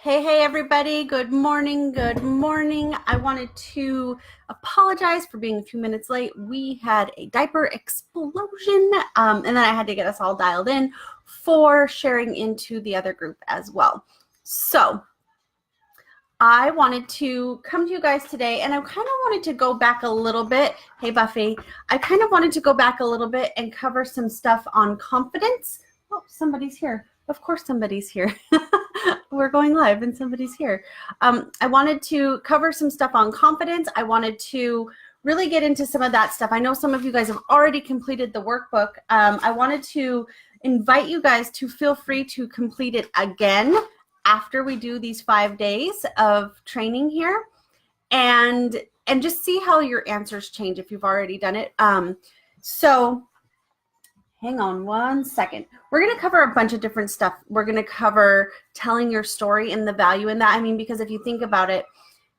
Hey, everybody. Good morning. Good morning. I wanted to apologize for being a few minutes late. We had a diaper explosion, and then I had to get us all dialed in for sharing into the other group as well. So I wanted to come to you guys today, and I kind of wanted to go back a little bit. Hey, Buffy. I kind of wanted to go back a little bit and cover some stuff on confidence. Oh, somebody's here. Of course somebody's here. We're going live and somebody's here. I wanted to cover some stuff on confidence. I wanted to really get into some of that stuff. I know some of you guys have already completed the workbook. I wanted to invite you guys to feel free to complete it again after we do these 5 days of training here, and just see how your answers change if you've already done it. So hang on one second. We're going to cover a bunch of different stuff. We're going to cover telling your story and the value in that. I mean, because if you think about it,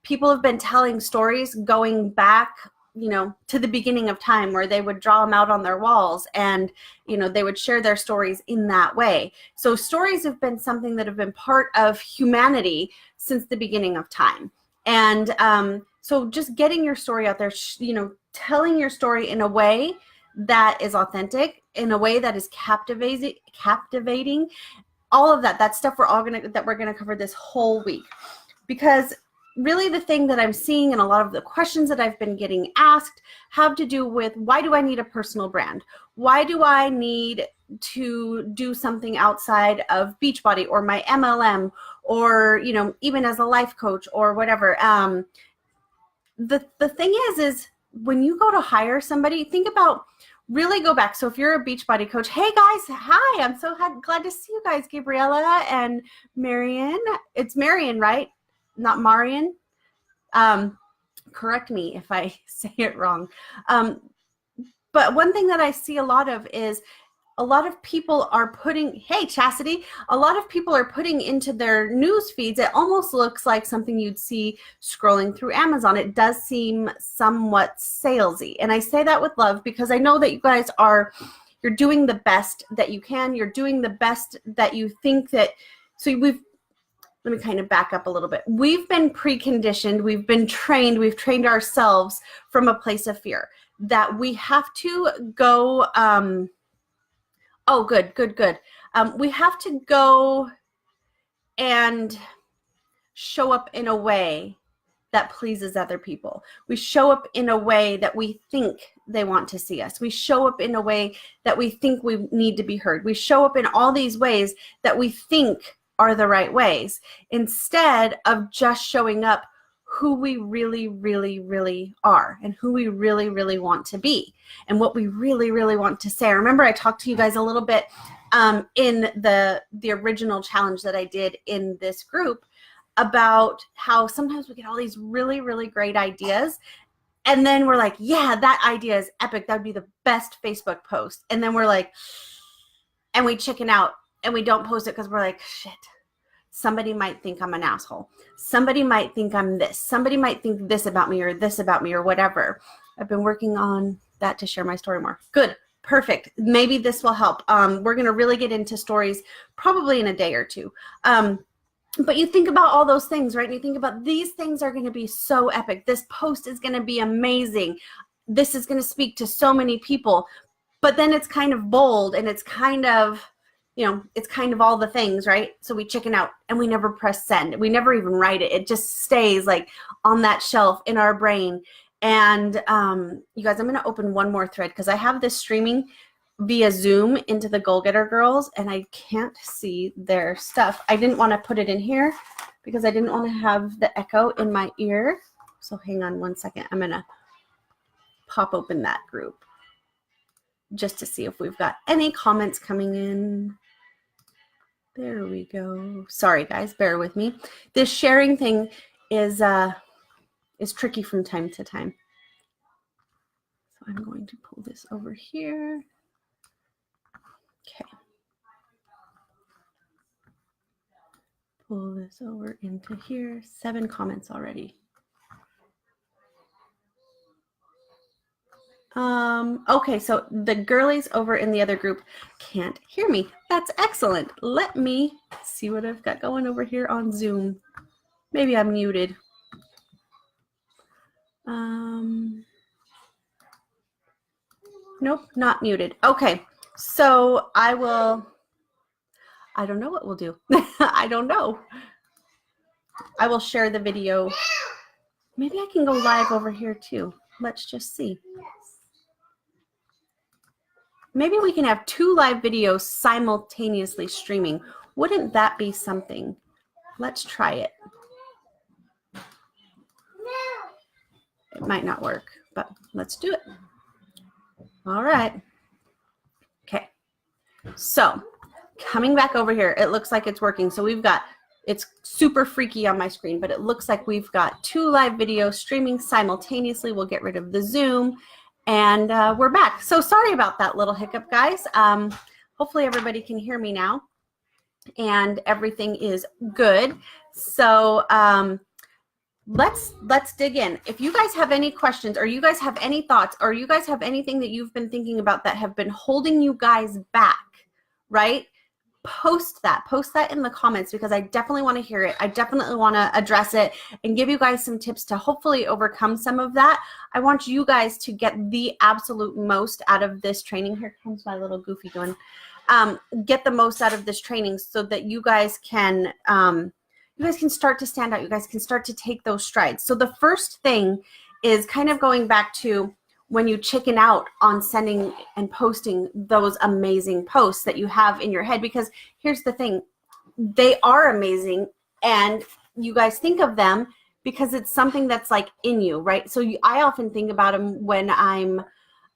people have been telling stories going back, to the beginning of time, where they would draw them out on their walls and, they would share their stories in that way. So stories have been something that have been part of humanity since the beginning of time. And so just getting your story out there, telling your story in a way that is authentic, in a way that is captivating, all of that stuff we're gonna cover this whole week. Because really the thing that I'm seeing and a lot of the questions that I've been getting asked have to do with, why do I need a personal brand? Why do I need to do something outside of Beachbody or my MLM or, even as a life coach or whatever? The thing is when you go to hire somebody, think about, really go back. So if you're a Beachbody coach, hey guys, hi, I'm so glad to see you guys, Gabriella and Marion. It's Marion, right? Not Marion. Correct me if I say it wrong. But one thing that I see a lot of is a lot of people are putting, hey Chastity, a lot of people are putting into their news feeds, it almost looks like something you'd see scrolling through Amazon. It does seem somewhat salesy. And I say that with love because I know that you guys you're doing the best that you can. You're doing the best that you think that, let me kind of back up a little bit. We've been preconditioned, we've been trained, we've trained ourselves from a place of fear that we have to go, oh, good. We have to go and show up in a way that pleases other people. We show up in a way that we think they want to see us. We show up in a way that we think we need to be heard. We show up in all these ways that we think are the right ways, instead of just showing up who we really, really, really are and who we really, really want to be and what we really, really want to say. I remember I talked to you guys a little bit in the original challenge that I did in this group about how sometimes we get all these really, really great ideas, and then we're like, yeah, that idea is epic. That would be the best Facebook post. And then we're like, and we chicken out and we don't post it because we're like, shit, somebody might think I'm an asshole. Somebody might think I'm this. Somebody might think this about me or whatever. I've been working on that to share my story more. Good. Perfect. Maybe this will help. We're going to really get into stories probably in a day or two. But you think about all those things, right? And you think about, these things are going to be so epic. This post is going to be amazing. This is going to speak to so many people. But then it's kind of bold and it's kind of, it's kind of all the things, right? So we chicken out and we never press send. We never even write it. It just stays like on that shelf in our brain. And you guys, I'm going to open one more thread because I have this streaming via Zoom into the Goal Getter Girls and I can't see their stuff. I didn't want to put it in here because I didn't want to have the echo in my ear. So hang on one second. I'm going to pop open that group just to see if we've got any comments coming in. There we go. Sorry guys, bear with me. This sharing thing is tricky from time to time. So I'm going to pull this over here. Okay. Pull this over into here. 7 comments already. Okay, so the girlies over in the other group can't hear me. That's excellent. Let me see what I've got going over here on Zoom. Maybe I'm muted. Nope, not muted. Okay, so I don't know what we'll do. I don't know. I will share the video. Maybe I can go live over here too. Let's just see. Maybe we can have 2 live videos simultaneously streaming. Wouldn't that be something? Let's try it. It might not work, but let's do it. All right. Okay. So coming back over here, it looks like it's working. So we've got, it's super freaky on my screen, but it looks like we've got 2 live videos streaming simultaneously. We'll get rid of the Zoom and we're back. So sorry about that little hiccup, guys. Hopefully everybody can hear me now and everything is good. So let's dig in. If you guys have any questions or you guys have any thoughts or you guys have anything that you've been thinking about that have been holding you guys back, right? Post that in the comments because I definitely want to hear it. I definitely want to address it and give you guys some tips to hopefully overcome some of that. I want you guys to get the absolute most out of this training. Here comes my little goofy going. Get the most out of this training so that you guys can start to stand out. You guys can start to take those strides. So the first thing is kind of going back to when you chicken out on sending and posting those amazing posts that you have in your head, because here's the thing, they are amazing and you guys think of them because it's something that's like in you, right? So I often think about them when I'm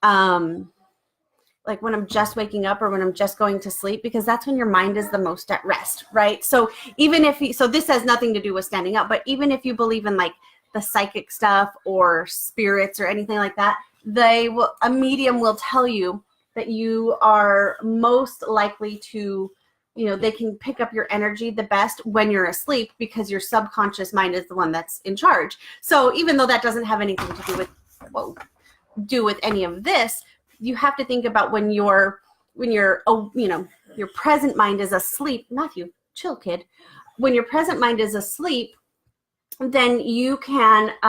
like when I'm just waking up or when I'm just going to sleep, because that's when your mind is the most at rest, right? So even if so this has nothing to do with standing up, but even if you believe in like the psychic stuff or spirits or anything like that, a medium will tell you that you are most likely to, they can pick up your energy the best when you're asleep because your subconscious mind is the one that's in charge. So even though that doesn't have anything to do with any of this, you have to think about when your present mind is asleep. Matthew, chill, kid. When your present mind is asleep, then you can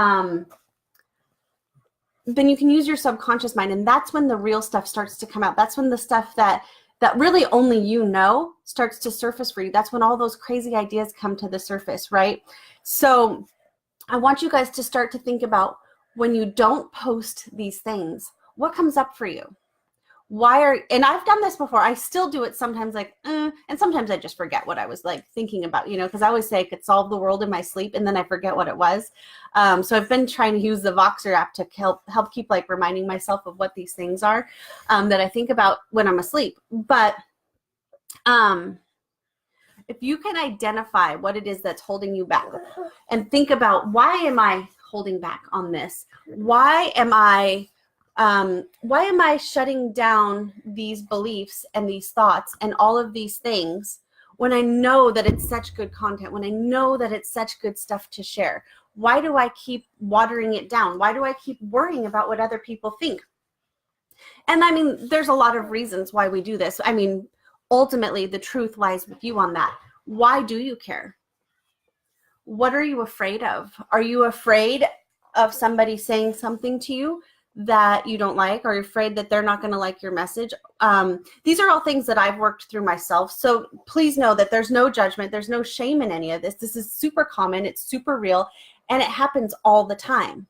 use your subconscious mind, and that's when the real stuff starts to come out. That's when the stuff that really only starts to surface for you. That's when all those crazy ideas come to the surface, right? So I want you guys to start to think about when you don't post these things, what comes up for you? And I've done this before. I still do it sometimes, and sometimes I just forget what I was like thinking about, because I always say I could solve the world in my sleep and then I forget what it was. So I've been trying to use the Voxer app to help keep like reminding myself of what these things are that I think about when I'm asleep. But if you can identify what it is that's holding you back and think about, why am I holding back on this? Why am I shutting down these beliefs and these thoughts and all of these things when I know that it's such good content, when I know that it's such good stuff to share? Why do I keep watering it down? Why do I keep worrying about what other people think? And I mean, there's a lot of reasons why we do this. I mean, ultimately, the truth lies with you on that. Why do you care? What are you afraid of? Are you afraid of somebody saying something to you that you don't like? Are you afraid that they're not going to like your message? These are all things that I've worked through myself. So please know that there's no judgment. There's no shame in any of this. This is super common. It's super real. And it happens all the time.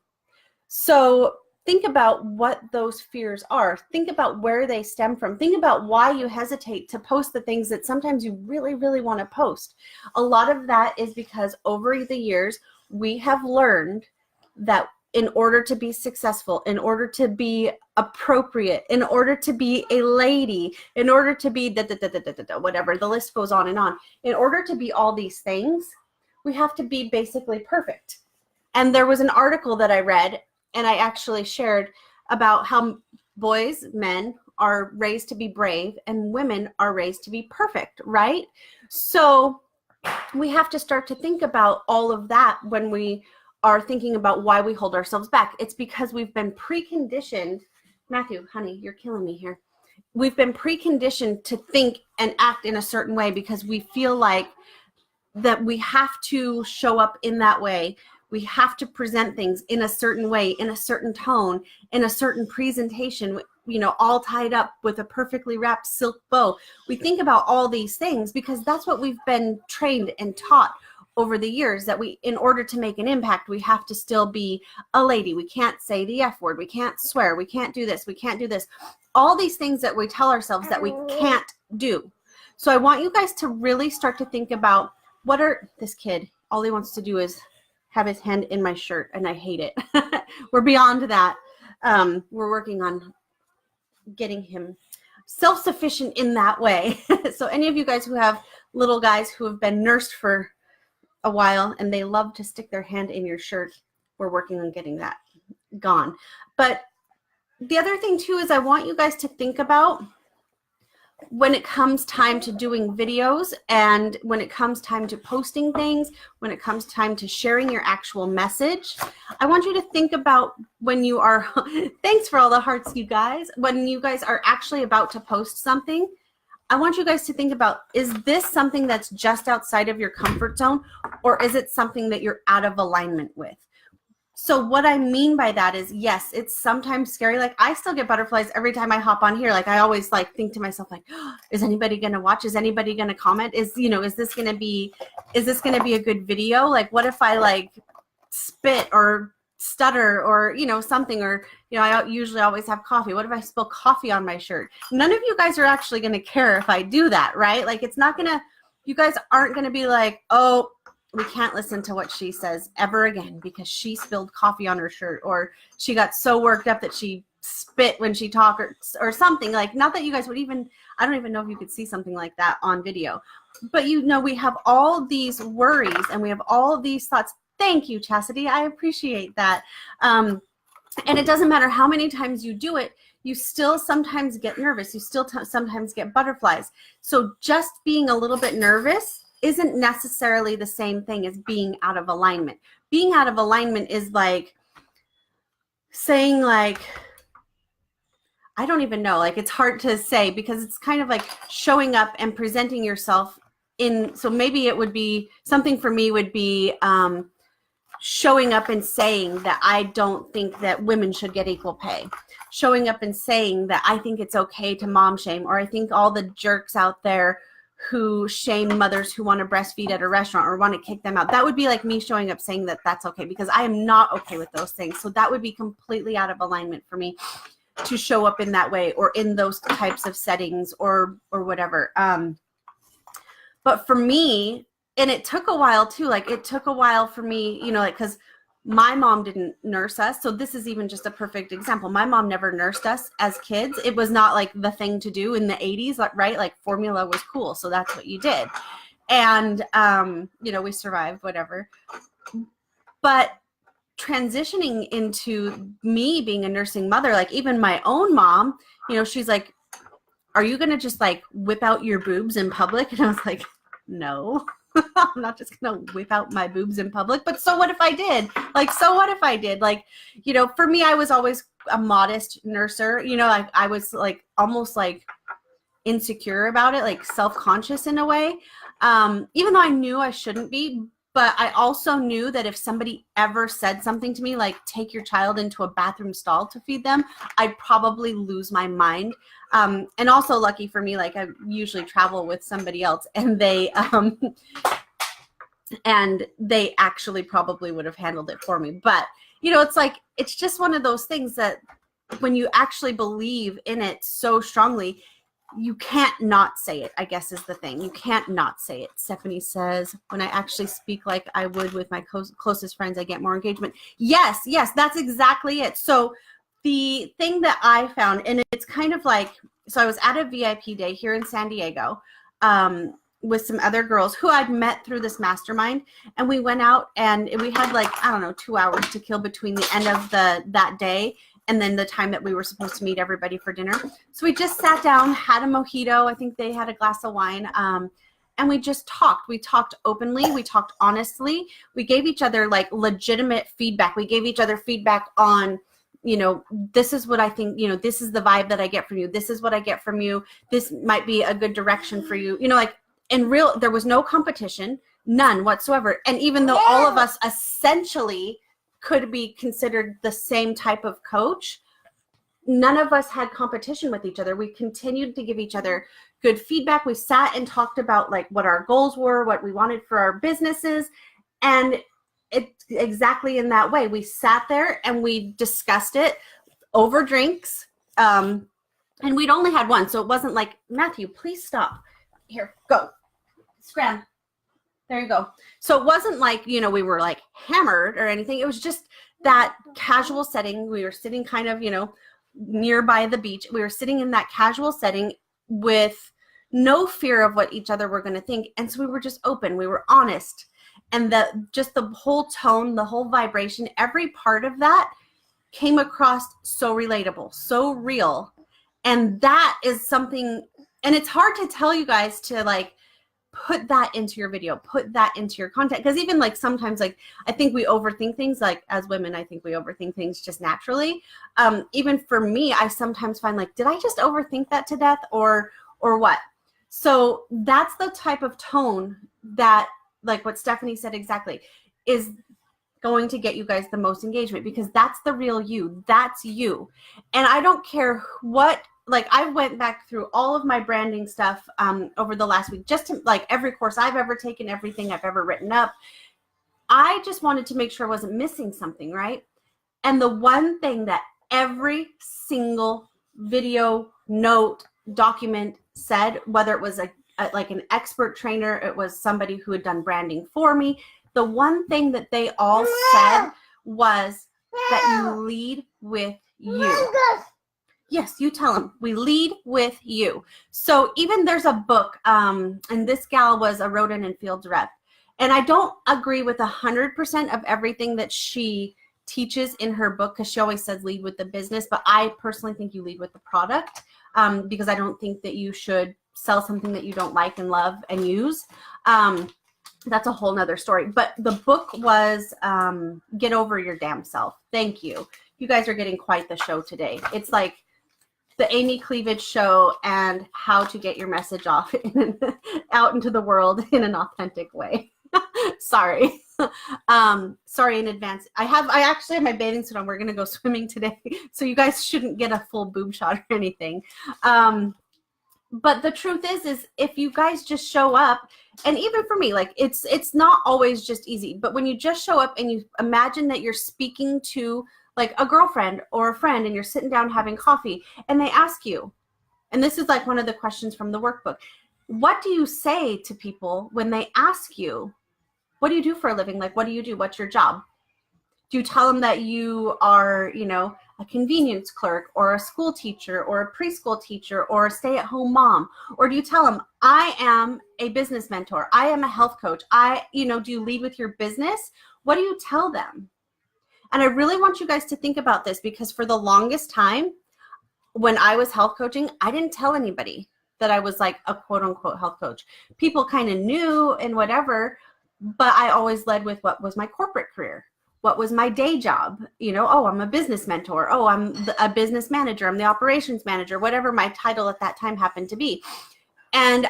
So think about what those fears are. Think about where they stem from. Think about why you hesitate to post the things that sometimes you really, really want to post. A lot of that is because over the years, we have learned that in order to be successful, in order to be appropriate, in order to be a lady, in order to be whatever, the list goes on and on. In order to be all these things, we have to be basically perfect. And there was an article that I read, and I actually shared about how boys, men, are raised to be brave and women are raised to be perfect, right? So we have to start to think about all of that when we are thinking about why we hold ourselves back. It's because we've been preconditioned Matthew, honey, you're killing me here. We've been preconditioned to think and act in a certain way because we feel like that we have to show up in that way. We have to present things in a certain way, in a certain tone, in a certain presentation, you know, all tied up with a perfectly wrapped silk bow. We think about all these things because that's what we've been trained and taught over the years, that we, in order to make an impact, we have to still be a lady. We can't say the F word. We can't swear. We can't do this. We can't do this. All these things that we tell ourselves that we can't do. So I want you guys to really start to think about this kid, all he wants to do is have his hand in my shirt, and I hate it. We're beyond that. We're working on getting him self-sufficient in that way. So any of you guys who have little guys who have been nursed for a while and they love to stick their hand in your shirt, we're working on getting that gone. But the other thing too is I want you guys to think about when it comes time to doing videos, and when it comes time to posting things, when it comes time to sharing your actual message, I want you to think about when you are, thanks for all the hearts, you guys, when you guys are actually about to post something, I want you guys to think about, is this something that's just outside of your comfort zone, or is it something that you're out of alignment with? So what I mean by that is, yes, it's sometimes scary. Like I still get butterflies every time I hop on here. Like I always like think to myself, like, oh, is anybody going to watch? Is anybody going to comment? Is this going to be a good video? Like, what if I like spit or stutter or, something, or, I usually always have coffee. What if I spill coffee on my shirt? None of you guys are actually going to care if I do that, right? Like you guys aren't going to be like, oh, we can't listen to what she says ever again because she spilled coffee on her shirt, or she got so worked up that she spit when she talked, or something. Like, not that you guys would even, I don't even know if you could see something like that on video. But we have all these worries and we have all these thoughts. Thank you, Chastity. I appreciate that. And it doesn't matter how many times you do it, you still sometimes get nervous. You still sometimes get butterflies. So just being a little bit nervous isn't necessarily the same thing as being out of alignment. Being out of alignment is like saying, like, I don't even know, like it's hard to say because it's kind of like showing up and presenting yourself in, so maybe it would be, something for me would be showing up and saying that I don't think that women should get equal pay. Showing up and saying that I think it's okay to mom shame, or I think all the jerks out there who shame mothers who want to breastfeed at a restaurant or want to kick them out. That would be like me showing up saying that that's okay, because I am not okay with those things. So that would be completely out of alignment for me to show up in that way or in those types of settings or whatever. But for me, and it took a while too, like it took a while for me, like, because my mom didn't nurse us. So this is even just a perfect example. My mom never nursed us as kids. It was not like the thing to do in the 80s, right? Like formula was cool. So that's what you did. And, we survived, whatever. But transitioning into me being a nursing mother, like even my own mom, she's like, are you going to just like whip out your boobs in public? And I was like, no. I'm not just going to whip out my boobs in public, but so what if I did? Like, so what if I did? Like, for me, I was always a modest nurser, I was like, almost like insecure about it, like self-conscious in a way. Even though I knew I shouldn't be, but I also knew that if somebody ever said something to me, like take your child into a bathroom stall to feed them, I'd probably lose my mind. And also lucky for me, like I usually travel with somebody else and they actually probably would have handled it for me. But, it's like, it's just one of those things that when you actually believe in it so strongly, you can't not say it, I guess is the thing. You can't not say it. Stephanie says, when I actually speak like I would with my closest friends, I get more engagement. Yes, that's exactly it. So the thing that I found, and it's kind of like, so I was at a VIP day here in San Diego with some other girls who I'd met through this mastermind. And we went out and we had like, 2 hours to kill between the end of that day and then the time that we were supposed to meet everybody for dinner. So we just sat down, had a mojito. I think they had a glass of wine. And we just talked. We talked openly. We talked honestly. We gave each other like legitimate feedback. We gave each other feedback on this is what I think, this is the vibe that I get from you. This is what I get from you. This might be a good direction for you. Like there was no competition, none whatsoever. And even though all of us essentially could be considered the same type of coach, none of us had competition with each other. We continued to give each other good feedback. We sat and talked about like what our goals were, what we wanted for our businesses. And it's exactly in that way. We sat there and we discussed it over drinks. And we'd only had one. So it wasn't like, Matthew, please stop. Here, go. Scram. There you go. So it wasn't like, we were like hammered or anything. It was just that casual setting. We were sitting kind of, nearby the beach. We were sitting in that casual setting with no fear of what each other were going to think. And so we were just open. We were honest. And just the whole tone, the whole vibration, every part of that came across so relatable, so real. And that is something, and it's hard to tell you guys to like put that into your video, put that into your content. Because even like sometimes, like I think we overthink things. Like as women, I think we overthink things just naturally. Even for me, I sometimes find like, did I just overthink that to death or what? So that's the type of tone that, like what Stephanie said exactly, is going to get you guys the most engagement, because that's the real you. That's you. And I don't care what, like I went back through all of my branding stuff over the last week, just to like every course I've ever taken, everything I've ever written up. I just wanted to make sure I wasn't missing something, right? And the one thing that every single video, note, document said, whether it was like an expert trainer, it was somebody who had done branding for me, the one thing that they all said was that you lead with you. Yes, you tell them. We lead with you. So even there's a book, and this gal was a rodent and fields rep. And I don't agree with 100% of everything that she teaches in her book, because she always says lead with the business. But I personally think you lead with the product, because I don't think that you should sell something that you don't like and love and use. That's a whole nother story. But the book was Get Over Your Damn Self. Thank you. You guys are getting quite the show today. It's like the Amie Cleavage show and how to get your message off out into the world in an authentic way. Sorry. Sorry in advance. I actually have my bathing suit on. We're going to go swimming today. So you guys shouldn't get a full boob shot or anything. But the truth is if you guys just show up, and even for me, like it's not always just easy, but when you just show up and you imagine that you're speaking to like a girlfriend or a friend, and you're sitting down having coffee, and they ask you, and this is like one of the questions from the workbook, what do you say to people when they ask you, what do you do for a living? Like, what do you do? What's your job? Do you tell them that you are, a convenience clerk or a school teacher or a preschool teacher or a stay-at-home mom? Or do you tell them, I am a business mentor, I am a health coach, do you lead with your business? What do you tell them? And I really want you guys to think about this, because for the longest time when I was health coaching, I didn't tell anybody that I was like a quote unquote health coach. People kind of knew and whatever, but I always led with what was my corporate career. What was my day job? Oh, I'm a business mentor. Oh, I'm a business manager. I'm the operations manager, whatever my title at that time happened to be. And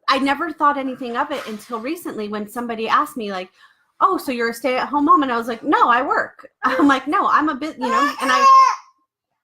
I never thought anything of it until recently, when somebody asked me like, oh, so you're a stay-at-home mom? And I was like, no, I work. I'm like, no, I'm a bit, and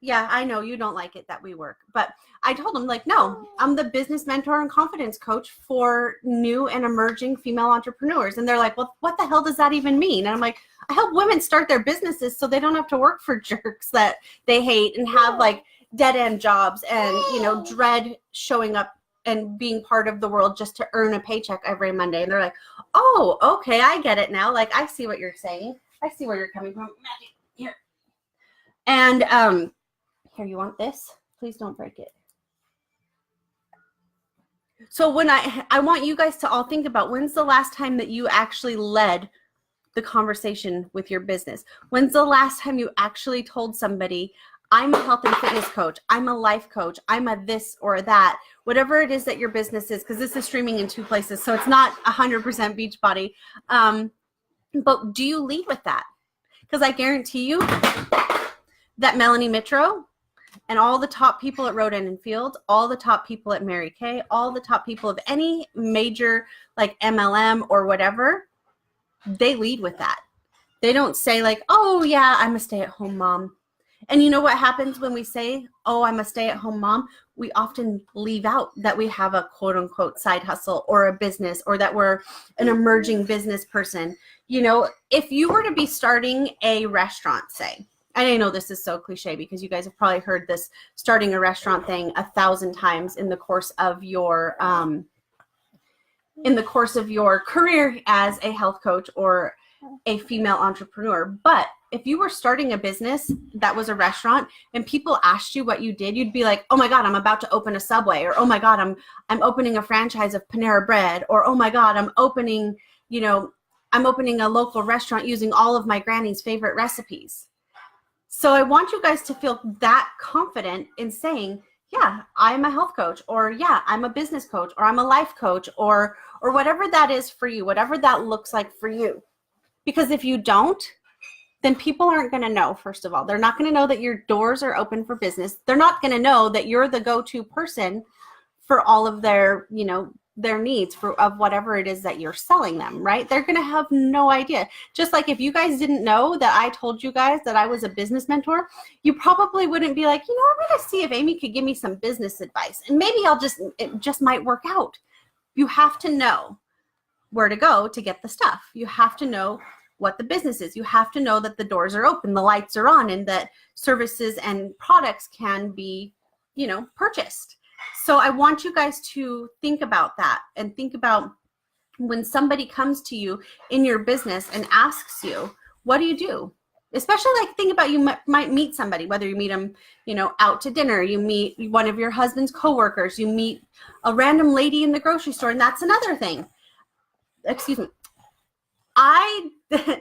yeah, I know you don't like it that we work, but I told them like, no, I'm the business mentor and confidence coach for new and emerging female entrepreneurs. And they're like, well, what the hell does that even mean? And I'm like, I help women start their businesses so they don't have to work for jerks that they hate and have like dead end jobs and, dread showing up and being part of the world just to earn a paycheck every Monday. And they're like, oh, okay, I get it now. Like, I see what you're saying. I see where you're coming from. Here. And here, you want this? Please don't break it. So when I want you guys to all think about, when's the last time that you actually led the conversation with your business? When's the last time you actually told somebody, I'm a health and fitness coach, I'm a life coach, I'm a this or that, whatever it is that your business is, because this is streaming in 2 places, so it's not 100% Beachbody. But do you lead with that? Because I guarantee you, that Melanie Mitro and all the top people at Roden and Fields, all the top people at Mary Kay, all the top people of any major like MLM or whatever, they lead with that. They don't say like, oh yeah, I'm a stay-at-home mom. And you know what happens when we say, oh, I'm a stay-at-home mom? We often leave out that we have a quote unquote side hustle or a business, or that we're an emerging business person. You know, if you were to be starting a restaurant, say, and I know this is so cliche because you guys have probably heard this starting a restaurant thing 1,000 times in the course of your career as a health coach or a female entrepreneur. But if you were starting a business that was a restaurant and people asked you what you did, you'd be like, oh my God, I'm about to open a Subway, or oh my God, I'm opening a franchise of Panera Bread, or oh my God, I'm opening a local restaurant using all of my granny's favorite recipes. So I want you guys to feel that confident in saying, yeah, I'm a health coach, or yeah, I'm a business coach, or I'm a life coach, or whatever that is for you, whatever that looks like for you. Because if you don't, then people aren't going to know, first of all. They're not going to know that your doors are open for business. They're not going to know that you're the go-to person for all of their, their needs of whatever it is that you're selling them, right? They're going to have no idea. Just like if you guys didn't know that I told you guys that I was a business mentor, you probably wouldn't be like, I'm going to see if Amie could give me some business advice. And maybe it just might work out. You have to know where to go to get the stuff. You have to know what the business is. You have to know that the doors are open, the lights are on, and that services and products can be, purchased. So I want you guys to think about that, and think about when somebody comes to you in your business and asks you, what do you do? Especially think about, you might meet somebody, whether you meet them, out to dinner, you meet one of your husband's coworkers, you meet a random lady in the grocery store. And that's another thing. Excuse me.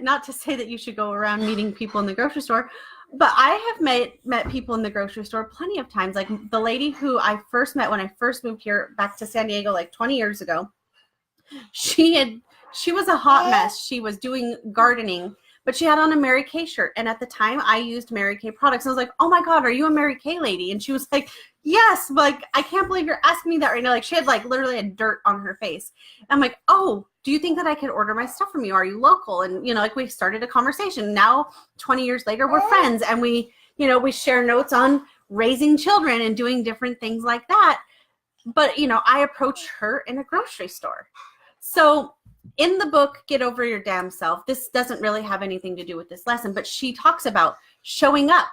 Not to say that you should go around meeting people in the grocery store, but I have met people in the grocery store plenty of times. Like the lady who I first met when I first moved here back to San Diego, 20 years ago, she was a hot mess. She was doing gardening, but she had on a Mary Kay shirt. And at the time I used Mary Kay products. I was like, oh my God, are you a Mary Kay lady? And she was like, yes, I can't believe you're asking me that right now. She had literally a dirt on her face. I'm like, oh, do you think that I could order my stuff from you? Are you local? And, we started a conversation. Now, 20 years later, we're friends, and we share notes on raising children and doing different things like that. But, I approached her in a grocery store. So in the book, Get Over Your Damn Self, this doesn't really have anything to do with this lesson, but she talks about showing up,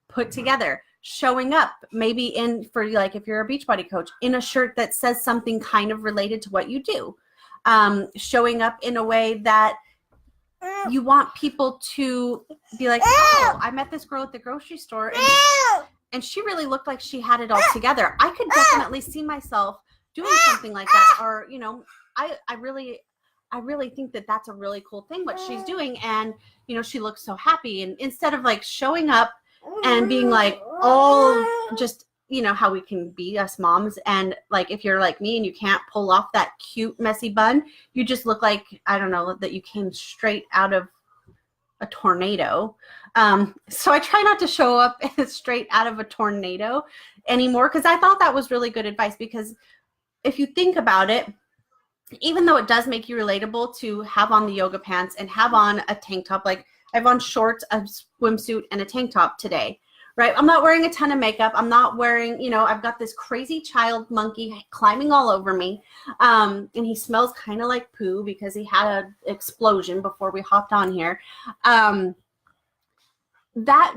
put together, showing up maybe if you're a Beachbody coach, in a shirt that says something kind of related to what you do. Showing up in a way that you want people to be like, oh, I met this girl at the grocery store and she really looked like she had it all together. I could definitely see myself doing something like that. Or, I really think that that's a really cool thing, what she's doing. And, she looks so happy. And instead of showing up and being just, how we can be, us moms. And if you're like me and you can't pull off that cute, messy bun, you just look like, I don't know, that you came straight out of a tornado. So I try not to show up straight out of a tornado anymore, because I thought that was really good advice. Because if you think about it, even though it does make you relatable to have on the yoga pants and have on a tank top, I have on shorts, a swimsuit, and a tank top today. Right? I'm not wearing a ton of makeup. I'm not wearing, I've got this crazy child monkey climbing all over me. And he smells kind of like poo because he had an explosion before we hopped on here. That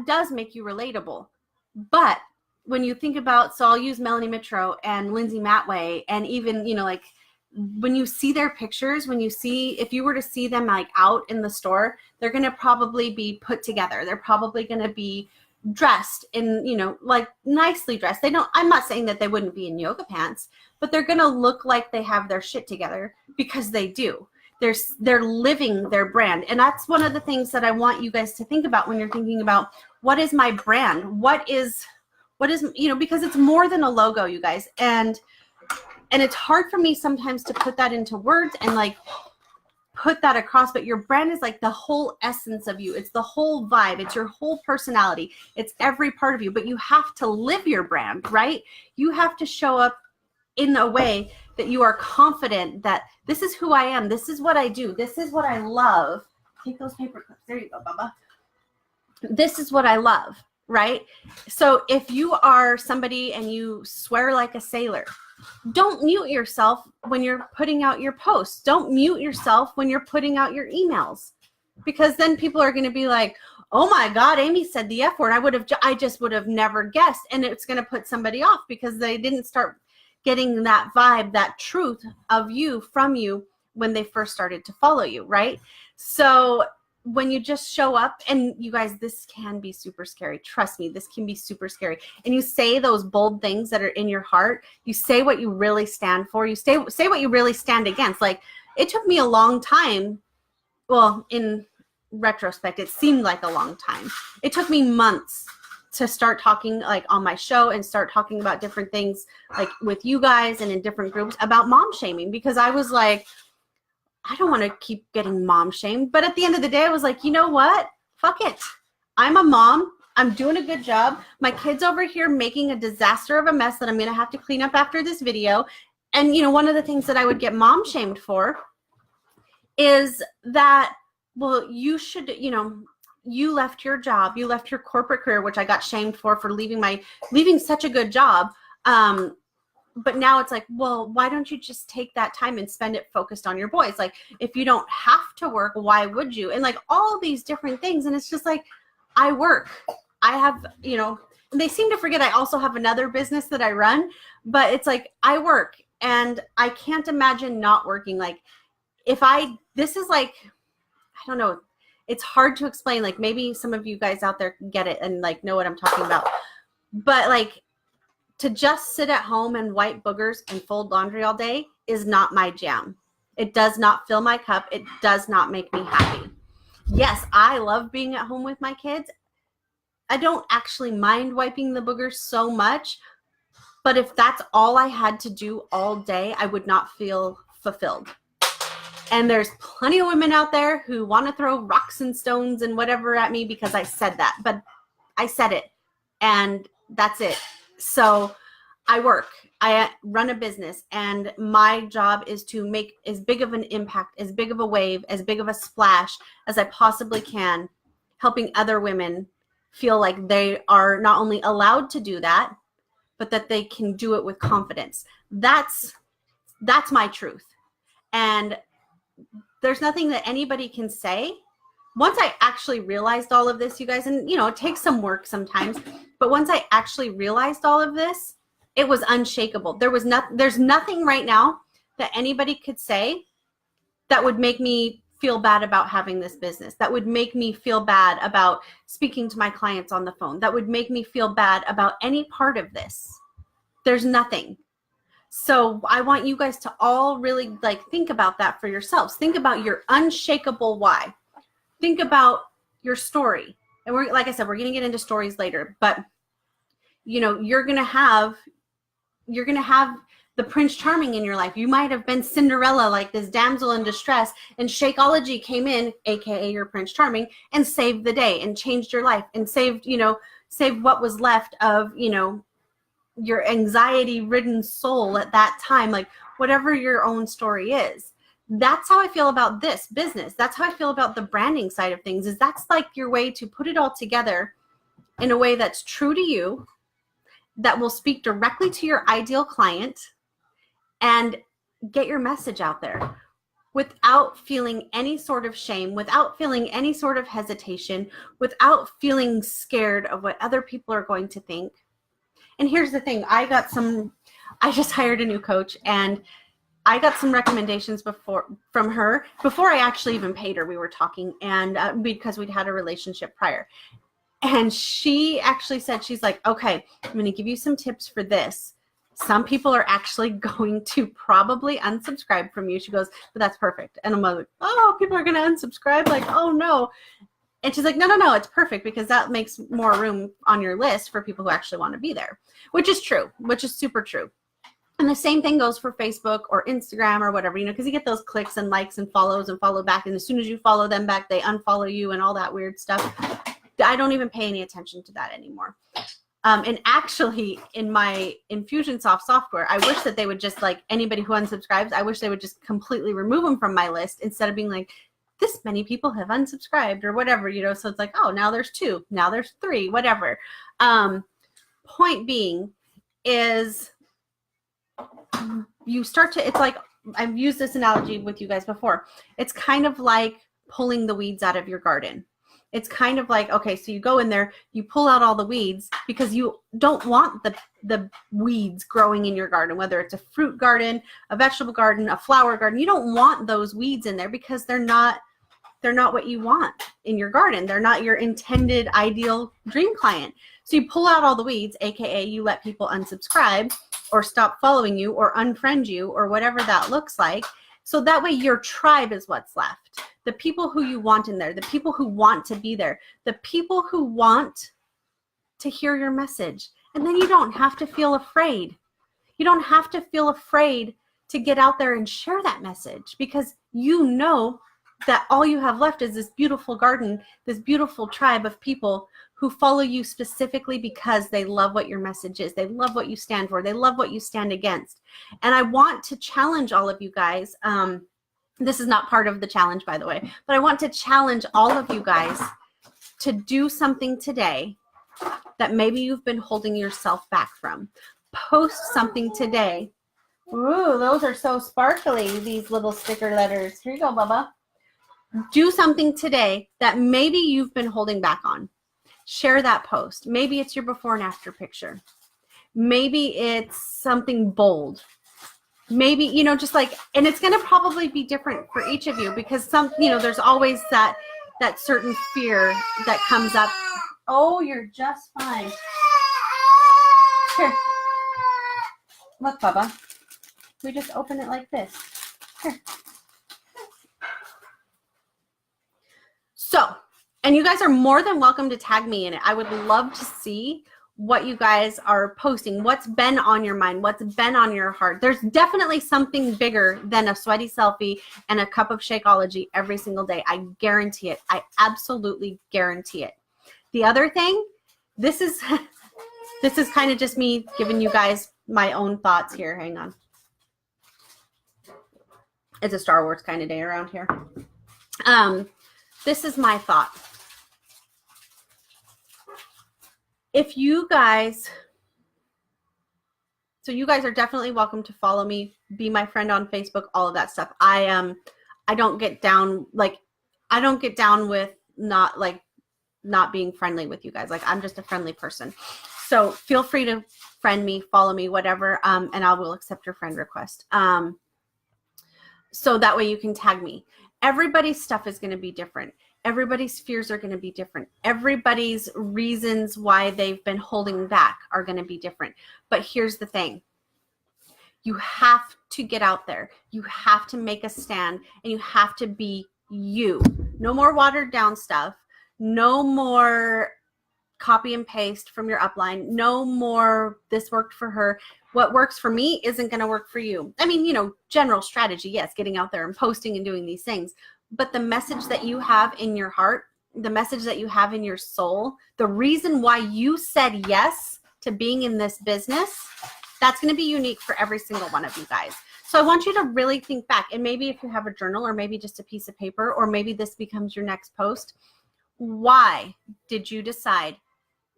does make you relatable. But when you think about, so I'll use Melanie Mitro and Lindsay Matway, and even, when you see their pictures, if you were to see them out in the store, they're going to probably be put together. They're probably going to be dressed in, nicely dressed. I'm not saying that they wouldn't be in yoga pants, but they're going to look like they have their shit together, because they do. They're living their brand. And that's one of the things that I want you guys to think about when you're thinking about, what is my brand? What is, because it's more than a logo, you guys. And it's hard for me sometimes to put that into words and put that across, but your brand is like the whole essence of you. It's the whole vibe. It's your whole personality. It's every part of you, but you have to live your brand, right? You have to show up in a way that you are confident that this is who I am. This is what I do. This is what I love. Take those paper clips. There you go, Bubba. This is what I love, right? So if you are somebody and you swear like a sailor, don't mute yourself when you're putting out your posts. Don't mute yourself when you're putting out your emails, because then people are going to be like, oh my God, Amie said the F word. I just would have never guessed. And it's going to put somebody off because they didn't start getting that vibe, that truth of you from you when they first started to follow you, right? So when you just show up, and you guys, this can be super scary. Trust me, this can be super scary. And you say those bold things that are in your heart. You say what you really stand for. You say what you really stand against. Like, it took me a long time. Well, in retrospect, it seemed like a long time. It took me months to start talking like on my show and start talking about different things like with you guys and in different groups about mom shaming, because I was like, I don't want to keep getting mom shamed. But at the end of the day, I was like, you know what? Fuck it. I'm a mom. I'm doing a good job. My kid's over here making a disaster of a mess that I'm going to have to clean up after this video. And, you know, one of the things that I would get mom shamed for is that, well, you should, you know, you left your job, you left your corporate career, which I got shamed for leaving such a good job. But now it's like, well, why don't you just take that time and spend it focused on your boys? Like, if you don't have to work, why would you? And like all these different things. And it's just like, I work. I have, you know, and they seem to forget I also have another business that I run, but it's like, I work and I can't imagine not working. Like, this is like, I don't know. It's hard to explain. Like, maybe some of you guys out there get it and like know what I'm talking about. But like, to just sit at home and wipe boogers and fold laundry all day is not my jam. It does not fill my cup. It does not make me happy. Yes, I love being at home with my kids. I don't actually mind wiping the boogers so much, but if that's all I had to do all day, I would not feel fulfilled. And there's plenty of women out there who want to throw rocks and stones and whatever at me because I said that. But I said it, and that's it. So I work. I run a business, and my job is to make as big of an impact, as big of a wave, as big of a splash as I possibly can, helping other women feel like they are not only allowed to do that, but that they can do it with confidence. That's my truth. And there's nothing that anybody can say. Once I actually realized all of this, you guys, and you know, it takes some work sometimes, but once I actually realized all of this, it was unshakable. There's nothing right now that anybody could say that would make me feel bad about having this business, that would make me feel bad about speaking to my clients on the phone, that would make me feel bad about any part of this. There's nothing. So I want you guys to all really like think about that for yourselves. Think about your unshakable why. Think about your story. And we're, like I said, we're going to get into stories later, but you know, you're going to have the Prince Charming in your life. You might have been Cinderella, like this damsel in distress, and Shakeology came in, AKA your Prince Charming, and saved the day and changed your life and saved what was left of, you know, your anxiety-ridden soul at that time, like whatever your own story is. That's how I feel about this business. That's how I feel about the branding side of things, is that's like your way to put it all together in a way that's true to you, that will speak directly to your ideal client and get your message out there without feeling any sort of shame, without feeling any sort of hesitation, without feeling scared of what other people are going to think. And here's the thing, I just hired a new coach, and I got some recommendations from her before I actually even paid her. We were talking, and because we'd had a relationship prior. And she actually said, she's like, okay, I'm going to give you some tips for this. Some people are actually going to probably unsubscribe from you. She goes, but that's perfect. And I'm like, oh, people are going to unsubscribe? Like, oh no. And she's like, no, it's perfect, because that makes more room on your list for people who actually want to be there, which is true, which is super true. And the same thing goes for Facebook or Instagram or whatever, you know, because you get those clicks and likes and follows and follow back. And as soon as you follow them back, they unfollow you and all that weird stuff. I don't even pay any attention to that anymore. And actually, in my Infusionsoft software, I wish that they would just, like, anybody who unsubscribes, I wish they would just completely remove them from my list instead of being like, this many people have unsubscribed or whatever, you know. So it's like, oh, now there's 2, now there's 3, whatever. Point being is you start to, it's like, I've used this analogy with you guys before. It's kind of like pulling the weeds out of your garden. It's kind of like, okay, so you go in there, you pull out all the weeds because you don't want the weeds growing in your garden, whether it's a fruit garden, a vegetable garden, a flower garden. You don't want those weeds in there because they're not what you want in your garden. They're not your intended ideal dream client. So you pull out all the weeds, AKA you let people unsubscribe or stop following you or unfriend you or whatever that looks like. So that way your tribe is what's left. The people who you want in there, the people who want to be there, the people who want to hear your message. And then you don't have to feel afraid. You don't have to feel afraid to get out there and share that message because you know that all you have left is this beautiful garden, this beautiful tribe of people who follow you specifically because they love what your message is. They love what you stand for. They love what you stand against. And I want to challenge all of you guys. This is not part of the challenge, by the way, but I want to challenge all of you guys to do something today that maybe you've been holding yourself back from. Post something today. Ooh, those are so sparkly, these little sticker letters. Here you go, Bubba. Do something today that maybe you've been holding back on. Share that post. Maybe it's your before and after picture. Maybe it's something bold. Maybe, you know, just like, and it's going to probably be different for each of you because some, you know, there's always that certain fear that comes up. Oh, you're just fine. Here. Look, Bubba. We just open it like this. Here. So, and you guys are more than welcome to tag me in it. I would love to see what you guys are posting, what's been on your mind, what's been on your heart. There's definitely something bigger than a sweaty selfie and a cup of Shakeology every single day. I guarantee it. I absolutely guarantee it. The other thing, this is kind of just me giving you guys my own thoughts here. Hang on. It's a Star Wars kind of day around here. This is my thought. If you guys, so you guys are definitely welcome to follow me, be my friend on Facebook, all of that stuff. I don't get down, like, I don't get down with not being friendly with you guys. Like, I'm just a friendly person. So feel free to friend me, follow me, whatever, and I will accept your friend request. So that way you can tag me. Everybody's stuff is going to be different. Everybody's fears are going to be different. Everybody's reasons why they've been holding back are going to be different. But here's the thing. You have to get out there. You have to make a stand, and you have to be you. No more watered down stuff. No more copy and paste from your upline. No more this worked for her. What works for me isn't going to work for you. I mean, you know, general strategy, yes, getting out there and posting and doing these things. But the message that you have in your heart, the message that you have in your soul, the reason why you said yes to being in this business, that's going to be unique for every single one of you guys. So I want you to really think back. And maybe if you have a journal or maybe just a piece of paper, or maybe this becomes your next post. Why did you decide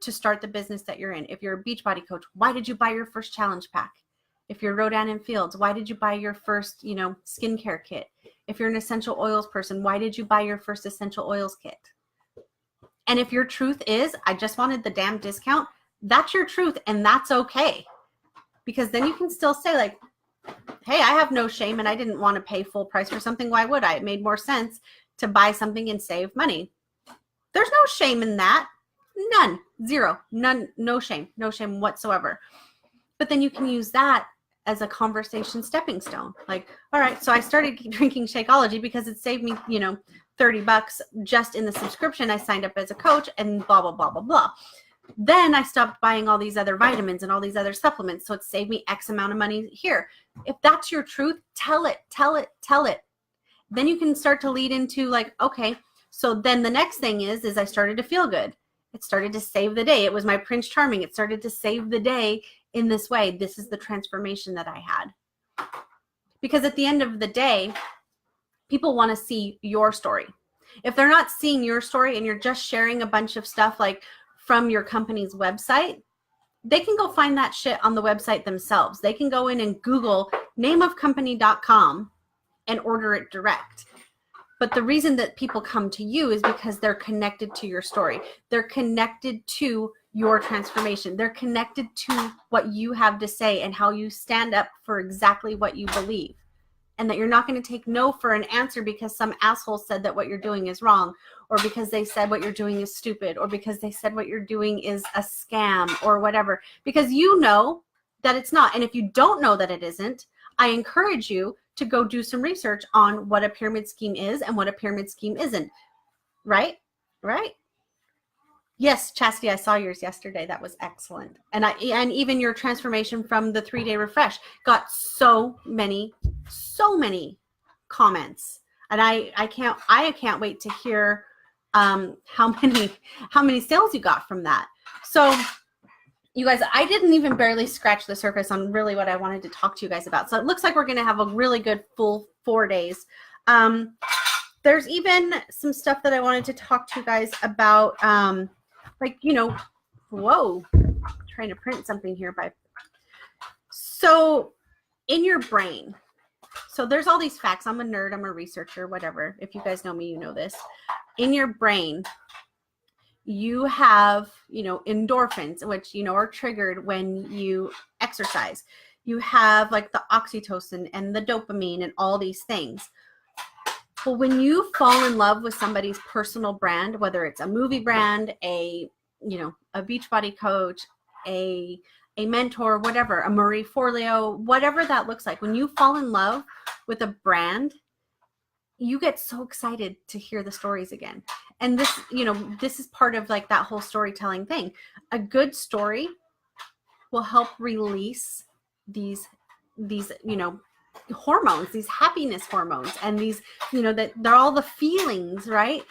to start the business that you're in? If you're a Beachbody coach, why did you buy your first challenge pack? If you're Rodan and Fields, why did you buy your first, you know, skincare kit? If you're an essential oils person, why did you buy your first essential oils kit? And if your truth is, I just wanted the damn discount, that's your truth, and that's okay. Because then you can still say, like, hey, I have no shame and I didn't want to pay full price for something. Why would I? It made more sense to buy something and save money. There's no shame in that. None. Zero. None. No shame. No shame whatsoever. But then you can use that as a conversation stepping stone. Like, all right, so I started drinking Shakeology because it saved me, you know, $30 just in the subscription. I signed up as a coach and blah, blah, blah, blah, blah. Then I stopped buying all these other vitamins and all these other supplements. So it saved me X amount of money here. If that's your truth, tell it, tell it, tell it. Then you can start to lead into like, okay, so then the next thing is I started to feel good. It started to save the day. It was my Prince Charming. It started to save the day in this way. This is the transformation that I had. Because at the end of the day, people want to see your story. If they're not seeing your story and you're just sharing a bunch of stuff like from your company's website, they can go find that shit on the website themselves. They can go in and Google nameofcompany.com and order it direct. But the reason that people come to you is because they're connected to your story. They're connected to your transformation. They're connected to what you have to say and how you stand up for exactly what you believe. And that you're not going to take no for an answer because some asshole said that what you're doing is wrong, or because they said what you're doing is stupid, or because they said what you're doing is a scam or whatever, because you know that it's not. And if you don't know that it isn't, I encourage you to go do some research on what a pyramid scheme is and what a pyramid scheme isn't. Right? Right? Yes, Chastity, I saw yours yesterday. That was excellent. And even your transformation from the 3-day refresh got so many comments. And I can't wait to hear how many sales you got from that. So you guys, I didn't even barely scratch the surface on really what I wanted to talk to you guys about. So it looks like we're going to have a really good full 4 days. There's even some stuff that I wanted to talk to you guys about. Like, you know, whoa, I'm trying to print something here. So in your brain, so there's all these facts. I'm a nerd. I'm a researcher, whatever. If you guys know me, you know this. In your brain, you have, you know, endorphins, which, you know, are triggered when you exercise. You have like the oxytocin and the dopamine and all these things. Well, when you fall in love with somebody's personal brand, whether it's a movie brand, a Beachbody coach, a mentor, whatever, a Marie Forleo, whatever that looks like, when you fall in love with a brand, you get so excited to hear the stories again. And this, you know, this is part of like that whole storytelling thing. A good story will help release these, you know, hormones, these happiness hormones, and these, you know, that they're all the feelings, right?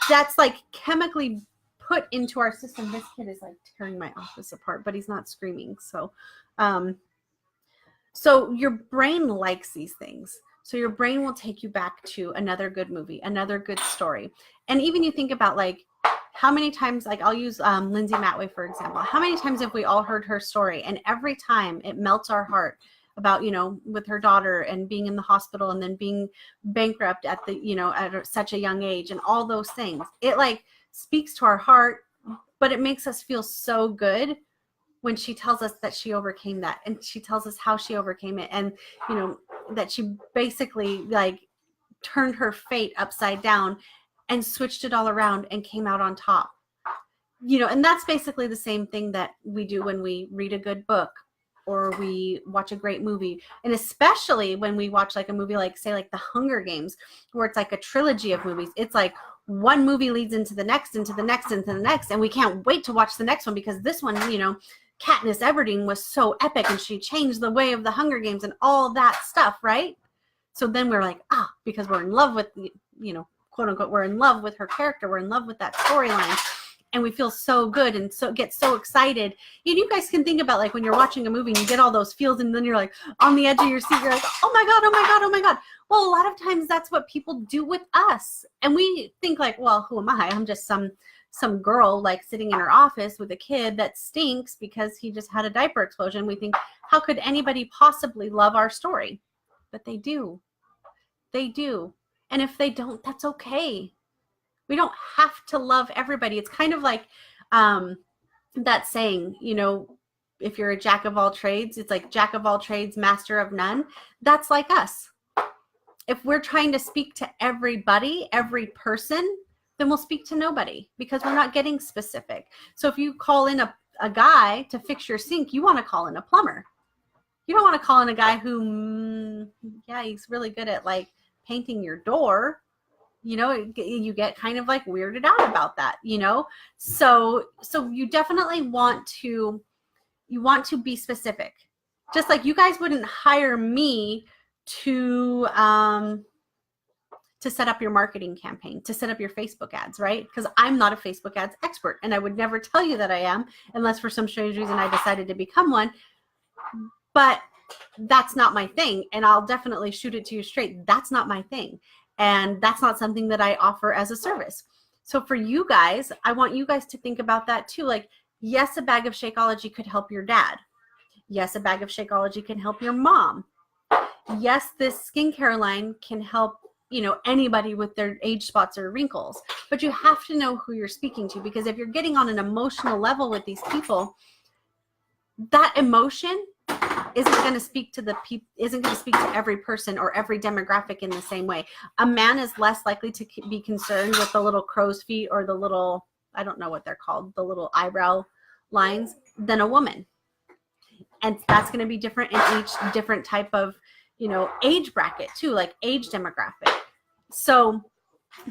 That's like chemically put into our system. This kid is like tearing my office apart, but he's not screaming. So, so your brain likes these things. So your brain will take you back to another good movie, another good story. And even you think about like how many times, like I'll use Lindsay Matway, for example. How many times have we all heard her story? And every time it melts our heart about, you know, with her daughter and being in the hospital and then being bankrupt at the, you know, at such a young age and all those things. It like speaks to our heart, but it makes us feel so good when she tells us that she overcame that, and she tells us how she overcame it, and, you know, that she basically like turned her fate upside down and switched it all around and came out on top. You know, and that's basically the same thing that we do when we read a good book or we watch a great movie. And especially when we watch like a movie like, say, like The Hunger Games, where it's like a trilogy of movies. It's like one movie leads into the next, into the next, into the next. And we can't wait to watch the next one because this one, you know, Katniss Everdeen was so epic and she changed the way of the Hunger Games and all that stuff, right? So then we're like, because we're in love with, you know, quote unquote, we're in love with her character. We're in love with that storyline. And we feel so good and so get so excited. And you guys can think about like when you're watching a movie and you get all those feels and then you're like on the edge of your seat, you're like, oh my God, oh my God, oh my God. Well, a lot of times that's what people do with us. And we think like, well, who am I? I'm just some girl like sitting in her office with a kid that stinks because he just had a diaper explosion. We think, how could anybody possibly love our story? But they do. They do. And if they don't, that's okay. We don't have to love everybody. It's kind of like that saying, you know, if you're a jack of all trades, it's like jack of all trades, master of none. That's like us. If we're trying to speak to everybody, every person, then we'll speak to nobody because we're not getting specific. So if you call in a guy to fix your sink, you want to call in a plumber. You don't want to call in a guy who, yeah, he's really good at like painting your door. You know, you get kind of like weirded out about that, you know? So you definitely want to be specific. Just like you guys wouldn't hire me to set up your marketing campaign, to set up your Facebook ads, right? Because I'm not a Facebook ads expert, and I would never tell you that I am unless for some strange reason I decided to become one. But that's not my thing, and I'll definitely shoot it to you straight. That's not my thing, and that's not something that I offer as a service. So for you guys, I want you guys to think about that too. Like, yes, a bag of Shakeology could help your dad. Yes, a bag of Shakeology can help your mom. Yes, this skincare line can help, you know, anybody with their age spots or wrinkles. But you have to know who you're speaking to, because if you're getting on an emotional level with these people, that emotion isn't going to speak to every person or every demographic in the same way. A man is less likely to be concerned with the little crow's feet or the little, I don't know what they're called, the little eyebrow lines, than a woman. And that's going to be different in each different type of, you know, age bracket too, like age demographic. So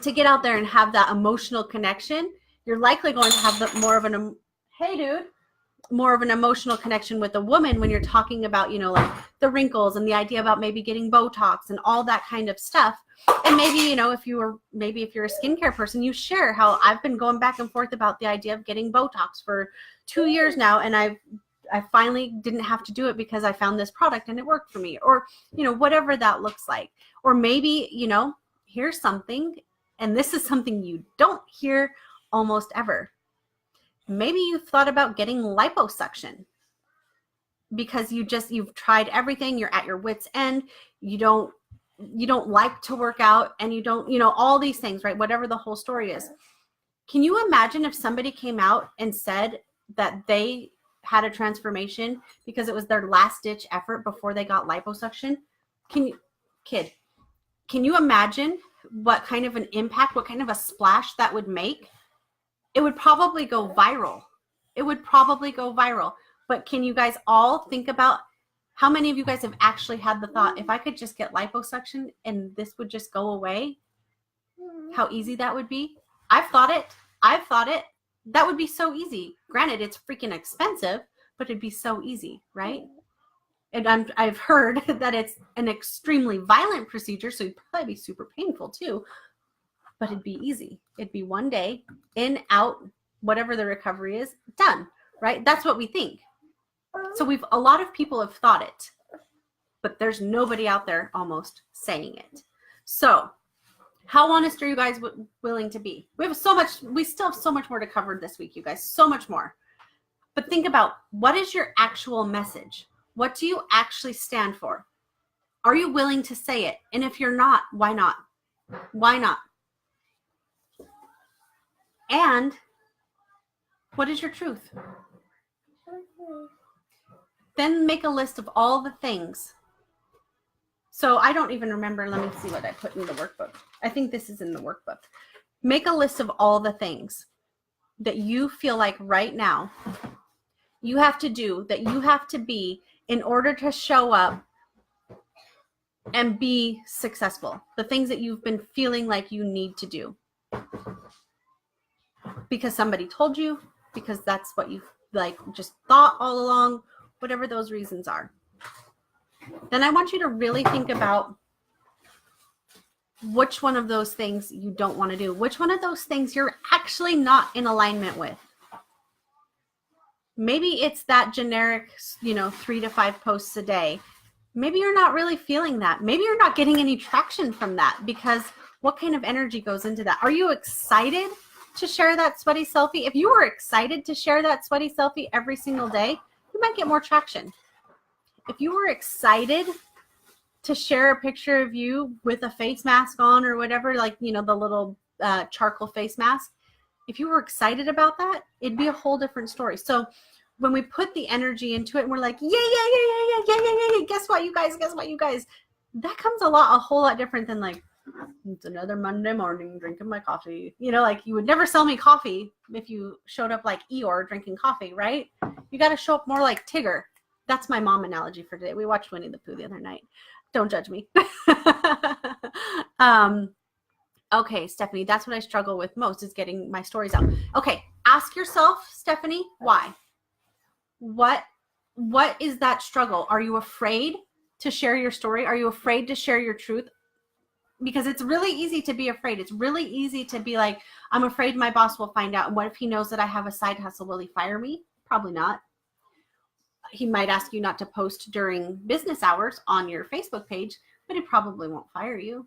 to get out there and have that emotional connection, you're likely going to have more of an emotional connection with a woman when you're talking about, you know, like the wrinkles and the idea about maybe getting Botox and all that kind of stuff. And maybe, you know, if you're a skincare person, you share how I've been going back and forth about the idea of getting Botox for 2 years now, and I finally didn't have to do it because I found this product and it worked for me, or, you know, whatever that looks like. Or maybe, you know, here's something, and this is something you don't hear almost ever. Maybe you've thought about getting liposuction because you've tried everything. You're at your wit's end. You don't like to work out, and you don't, you know, all these things, right? Whatever the whole story is. Can you imagine if somebody came out and said that they had a transformation because it was their last ditch effort before they got liposuction? Can you imagine what kind of an impact, what kind of a splash that would make? It would probably go viral. But can you guys all think about how many of you guys have actually had the thought, if I could just get liposuction and this would just go away, how easy that would be? I've thought it. That would be so easy. Granted, it's freaking expensive, but it'd be so easy, right? And I've heard that it's an extremely violent procedure, so it'd probably be super painful too, but it'd be easy. It'd be one day, in, out, whatever the recovery is, done, right? That's what we think. So a lot of people have thought it, but there's nobody out there almost saying it. So how honest are you guys willing to be? We still have so much more to cover this week, you guys, so much more. But think about, what is your actual message? What do you actually stand for? Are you willing to say it? And if you're not, why not? Why not? And what is your truth? Then make a list of all the things. So I don't even remember. Let me see what I put in the workbook. I think this is in the workbook. Make a list of all the things that you feel like right now you have to do, that you have to be in order to show up and be successful. The things that you've been feeling like you need to do. Because somebody told you, because that's what you've like just thought all along, whatever those reasons are. Then I want you to really think about which one of those things you don't want to do. Which one of those things you're actually not in alignment with. Maybe it's that generic, 3 to 5 posts a day. Maybe you're not really feeling that. Maybe you're not getting any traction from that, because what kind of energy goes into that? Are you excited to share that sweaty selfie? If you were excited to share that sweaty selfie every single day, you might get more traction. If you were excited to share a picture of you with a face mask on or whatever, like, the little charcoal face mask, if you were excited about that, it'd be a whole different story. So when we put the energy into it and we're like, yeah, guess what, you guys, that comes a whole lot different than like, it's another Monday morning drinking my coffee. Like you would never sell me coffee if you showed up like Eeyore drinking coffee, right? You got to show up more like Tigger. That's my mom analogy for today. We watched Winnie the Pooh the other night. Don't judge me. Okay, Stephanie, that's what I struggle with most, is getting my stories out. Okay, ask yourself, Stephanie, why? What is that struggle? Are you afraid to share your story? Are you afraid to share your truth? Because it's really easy to be afraid. It's really easy to be like, I'm afraid my boss will find out. And what if he knows that I have a side hustle? Will he fire me? Probably not. He might ask you not to post during business hours on your Facebook page, but he probably won't fire you.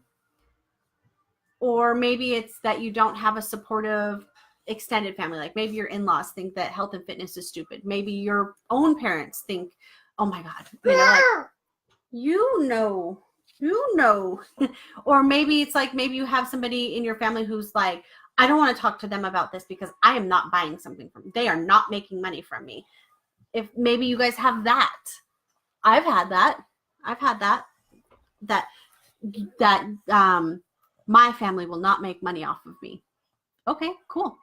Or maybe it's that you don't have a supportive extended family. Like maybe your in-laws think that health and fitness is stupid. Maybe your own parents think, oh my God, you know. Or maybe it's like, maybe you have somebody in your family who's like, I don't want to talk to them about this because I am not buying something from them. They are not making money from me. If maybe you guys have that. I've had that. My family will not make money off of me. Okay, cool.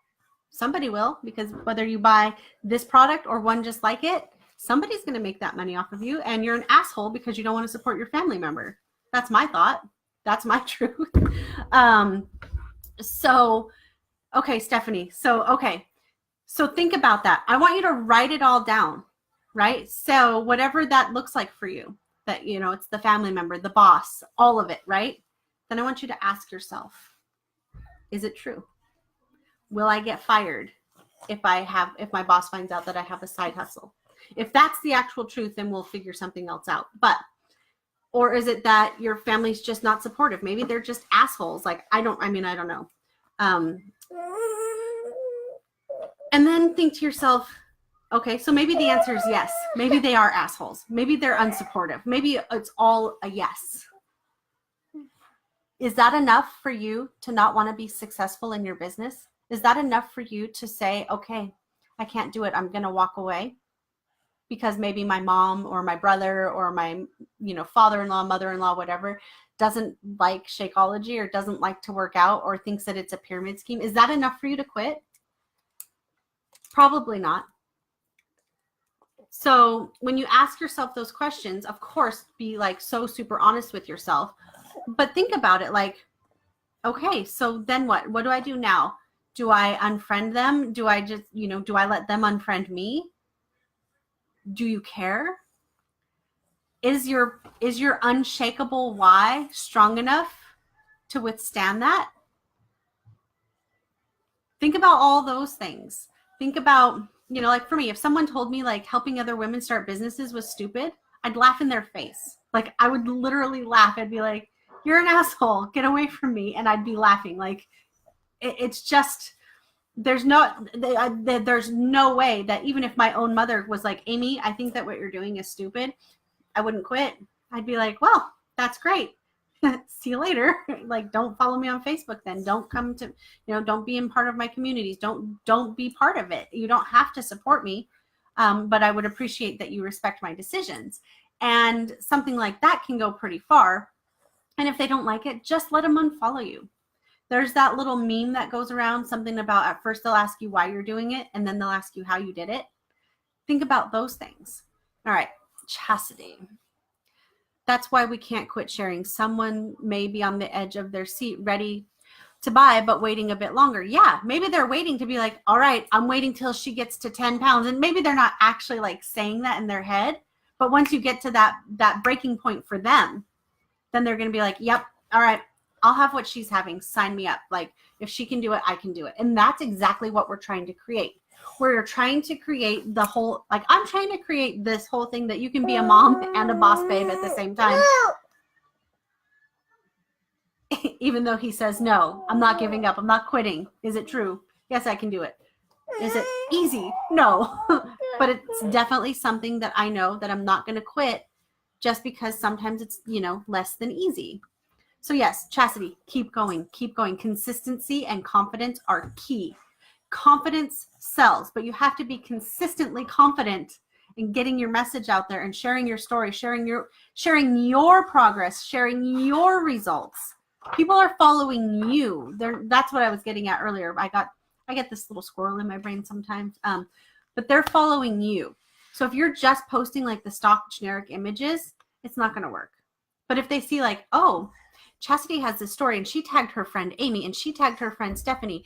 Somebody will, because whether you buy this product or one just like it, somebody's going to make that money off of you, and you're an asshole because you don't want to support your family member. That's my thought. That's my truth. Okay, Stephanie. So think about that. I want you to write it all down, right? So whatever that looks like for you, that, it's the family member, the boss, all of it, right? Then I want you to ask yourself, is it true? Will I get fired if my boss finds out that I have a side hustle? If that's the actual truth, then we'll figure something else out. Or is it that your family's just not supportive? Maybe they're just assholes. Like, I don't know. And then think to yourself, okay, so maybe the answer is yes. Maybe they are assholes. Maybe they're unsupportive. Maybe it's all a yes. Is that enough for you to not want to be successful in your business? Is that enough for you to say, okay, I can't do it. I'm going to walk away because maybe my mom or my brother or my, father-in-law, mother-in-law, whatever, doesn't like Shakeology or doesn't like to work out or thinks that it's a pyramid scheme? Is that enough for you to quit? Probably not. So when you ask yourself those questions, of course, be like so super honest with yourself, but think about it like, okay, so then what? What do I do now? Do I unfriend them? Do I just, do I let them unfriend me? Do you care? Is your unshakable why strong enough to withstand that? Think about all those things. Think about, like for me, if someone told me like helping other women start businesses was stupid, I'd laugh in their face. Like I would literally laugh. I'd be like, you're an asshole, get away from me. And I'd be laughing. Like it's just, there's no way that even if my own mother was like, Amie, I think that what you're doing is stupid, I wouldn't quit. I'd be like, well, that's great. See you later. Like, don't follow me on Facebook then. Don't come to, don't be in part of my communities. Don't be part of it. You don't have to support me. But I would appreciate that you respect my decisions. And something like that can go pretty far. And if they don't like it, just let them unfollow you. There's that little meme that goes around, something about at first they'll ask you why you're doing it, and then they'll ask you how you did it. Think about those things. All right, chastity. That's why we can't quit sharing. Someone may be on the edge of their seat, ready to buy, but waiting a bit longer. Yeah, maybe they're waiting to be like, all right, I'm waiting till she gets to 10 pounds. And maybe they're not actually like saying that in their head. But once you get to that breaking point for them, then they're going to be like, yep, all right, I'll have what she's having. Sign me up. Like, if she can do it, I can do it. And that's exactly what we're trying to create. We're trying to create the whole, like, I'm trying to create this whole thing that you can be a mom and a boss babe at the same time. Even though he says, no, I'm not giving up. I'm not quitting. Is it true? Yes, I can do it. Is it easy? No. But it's definitely something that I know that I'm not going to quit just because sometimes it's, less than easy. So yes, chastity, keep going, keep going. Consistency and confidence are key. Confidence sells, but you have to be consistently confident in getting your message out there and sharing your story, sharing your progress, sharing your results. People are following you. That's what I was getting at earlier. I get this little squirrel in my brain sometimes, but they're following you. So if you're just posting like the stock generic images, it's not going to work. But if they see like, oh, Chastity has this story, and she tagged her friend Amie, and she tagged her friend Stephanie.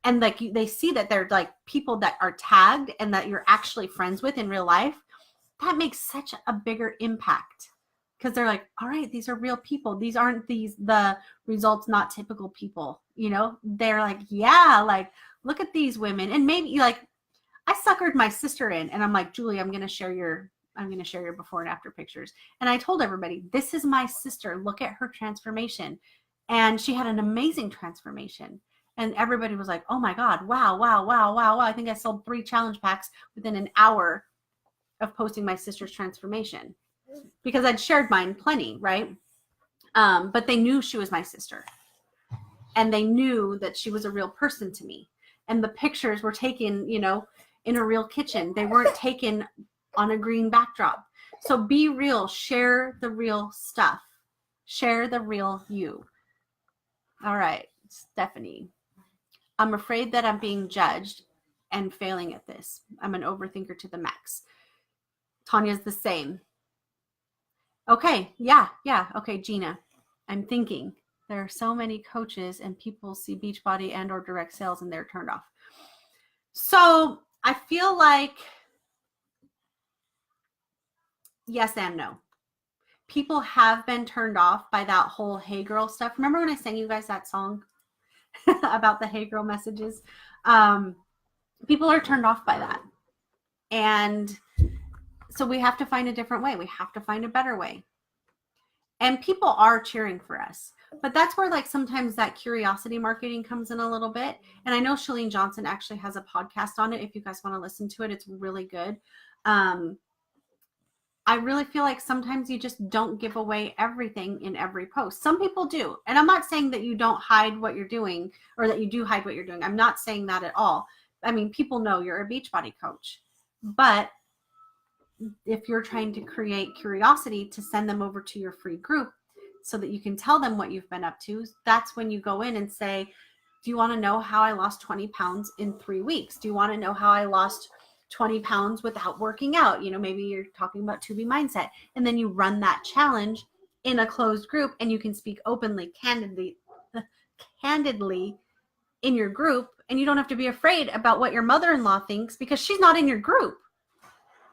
And like they see that they're like people that are tagged and that you're actually friends with in real life. That makes such a bigger impact, because they're like, all right, these are real people. These aren't the results not typical people, you know. They're like, yeah, like look at these women. And maybe like I suckered my sister in, and I'm like, Julie, I'm gonna share your before and after pictures. And I told everybody, this is my sister, look at her transformation. And she had an amazing transformation. And everybody was like, oh my God, wow, wow, wow, wow, wow. I think I sold 3 challenge packs within an hour of posting my sister's transformation, because I'd shared mine plenty, right? But they knew she was my sister, and they knew that she was a real person to me. And the pictures were taken, you know, in a real kitchen. They weren't taken on a green backdrop. So be real, share the real stuff, share the real you. All right, Stephanie. I'm afraid that I'm being judged and failing at this. I'm an overthinker to the max. Tanya's the same. Okay, yeah. Okay, Gina, I'm thinking there are so many coaches and people see Beachbody and or direct sales and they're turned off. So I feel like yes and no. People have been turned off by that whole hey girl stuff. Remember when I sang you guys that song about the hey girl messages? People are turned off by that. And so we have to find a different way. We have to find a better way. And people are cheering for us. But that's where like sometimes that curiosity marketing comes in a little bit. And I know Chalene Johnson actually has a podcast on it. If you guys want to listen to it, it's really good. I really feel like sometimes you just don't give away everything in every post. Some people do. And I'm not saying that you don't hide what you're doing, or that you do hide what you're doing. I'm not saying that at all. I mean, people know you're a Beachbody coach. But if you're trying to create curiosity to send them over to your free group so that you can tell them what you've been up to, that's when you go in and say, do you want to know how I lost 20 pounds in 3 weeks? Do you want to know how I lost 20 pounds without working out? You know, maybe you're talking about 2B mindset, and then you run that challenge in a closed group, and you can speak openly, candidly in your group, and you don't have to be afraid about what your mother-in-law thinks, because she's not in your group.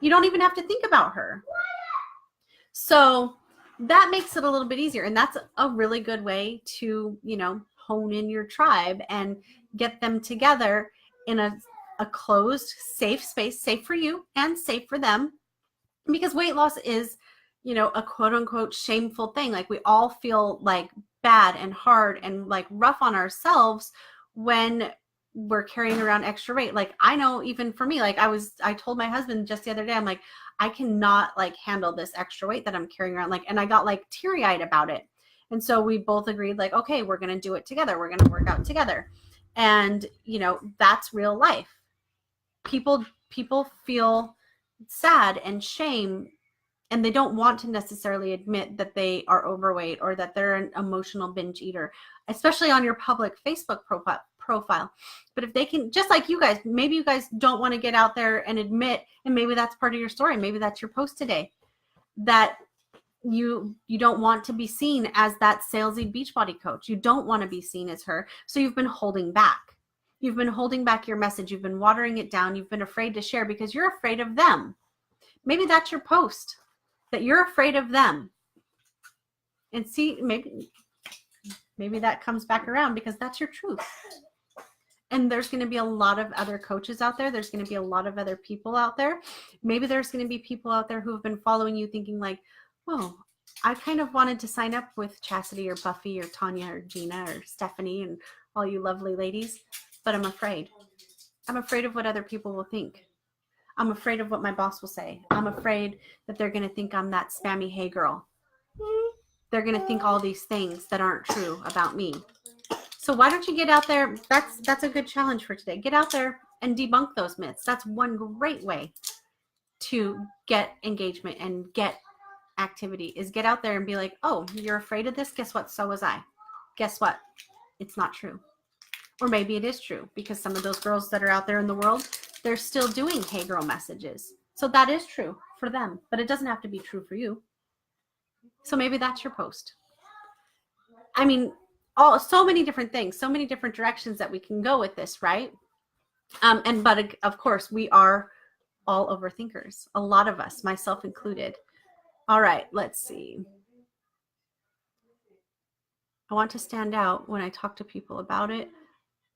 You don't even have to think about her. So that makes it a little bit easier, and that's a really good way to, you know, hone in your tribe and get them together in a closed, safe space, safe for you and safe for them, because weight loss is, you know, a quote unquote shameful thing. Like we all feel like bad and hard and like rough on ourselves when we're carrying around extra weight. Like I know even for me, like I told my husband just the other day, I'm like, I cannot like handle this extra weight that I'm carrying around. Like, and I got like teary-eyed about it. And so we both agreed like, okay, we're going to do it together. We're going to work out together. And, you know, that's real life. People feel sad and shame, and they don't want to necessarily admit that they are overweight or that they're an emotional binge eater, especially on your public Facebook profile. But if they can, just like you guys, maybe you guys don't want to get out there and admit, and maybe that's part of your story. Maybe that's your post today, that you don't want to be seen as that salesy Beachbody coach. You don't want to be seen as her. So you've been holding back. You've been holding back your message. You've been watering it down. You've been afraid to share because you're afraid of them. Maybe that's your post, that you're afraid of them. And see, maybe that comes back around because that's your truth. And there's going to be a lot of other coaches out there. There's going to be a lot of other people out there. Maybe there's going to be people out there who have been following you thinking like, oh, I kind of wanted to sign up with Chastity or Buffy or Tanya or Gina or Stephanie and all you lovely ladies, but I'm afraid. I'm afraid of what other people will think. I'm afraid of what my boss will say. I'm afraid that they're going to think I'm that spammy hey girl. They're going to think all these things that aren't true about me. So why don't you get out there? That's a good challenge for today. Get out there and debunk those myths. That's one great way to get engagement and get activity, is get out there and be like, oh, you're afraid of this? Guess what? So was I. Guess what? It's not true. Or maybe it is true, because some of those girls that are out there in the world, they're still doing hey girl messages. So that is true for them, but it doesn't have to be true for you. So maybe that's your post. I mean, so many different things, so many different directions that we can go with this, right? But of course, we are all overthinkers. A lot of us, myself included. All right, let's see. I want to stand out when I talk to people about it.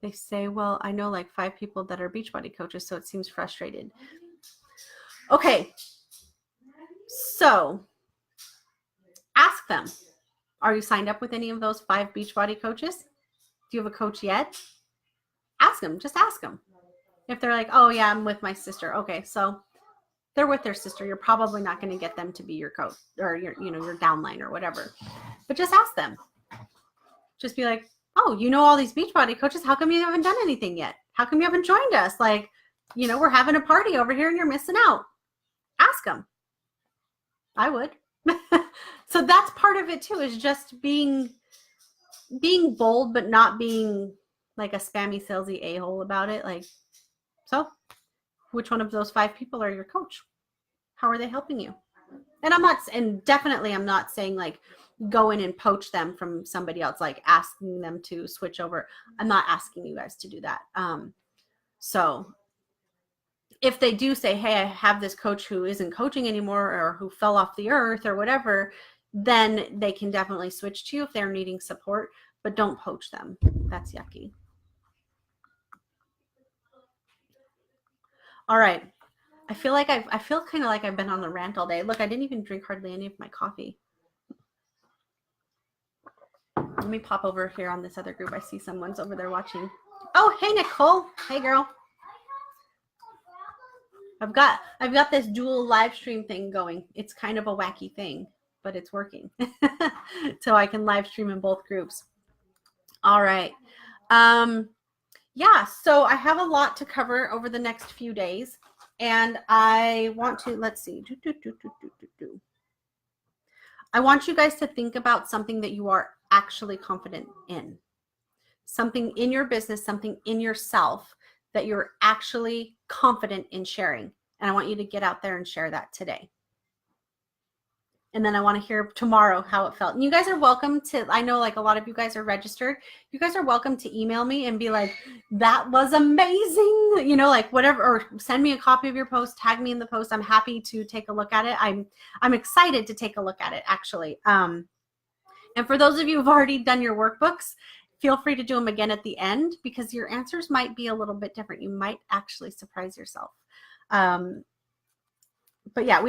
They say, well, I know like 5 people that are Beachbody coaches, so it seems frustrated. Okay, so ask them, are you signed up with any of those 5 Beachbody coaches? Do you have a coach yet? Ask them, just ask them. If they're like, oh yeah, I'm with my sister. Okay, so they're with their sister. You're probably not going to get them to be your coach or your downline or whatever. But just ask them. Just be like, oh, you know all these Beachbody coaches. How come you haven't done anything yet? How come you haven't joined us? Like, we're having a party over here and you're missing out. Ask them. I would. So that's part of it too, is just being bold, but not being like a spammy, salesy a-hole about it. Like, so which one of those 5 people are your coach? How are they helping you? And definitely I'm not saying like go in and poach them from somebody else, like asking them to switch over. I'm not asking you guys to do that. So if they do say, hey, I have this coach who isn't coaching anymore or who fell off the earth or whatever, then they can definitely switch to you if they're needing support, but don't poach them. That's yucky. All right. I feel kind of like I've been on the rant all day. Look, I didn't even drink hardly any of my coffee. Let me pop over here on this other group. I see someone's over there watching. Oh, hey, Nicole. Hey, girl. I've got this dual live stream thing going. It's kind of a wacky thing, but it's working. So I can live stream in both groups. All right. Yeah, so I have a lot to cover over the next few days. And I want to, let's see. I want you guys to think about something that you are actually confident in. Something in your business, something in yourself that you're actually confident in sharing. And I want you to get out there and share that today. And then I want to hear tomorrow how it felt. And you guys are welcome to, I know like a lot of you guys are registered. You guys are welcome to email me and be like, that was amazing. Like whatever, or send me a copy of your post, tag me in the post. I'm happy to take a look at it. I'm excited to take a look at it actually. And for those of you who've already done your workbooks, feel free to do them again at the end because your answers might be a little bit different. You might actually surprise yourself. But yeah,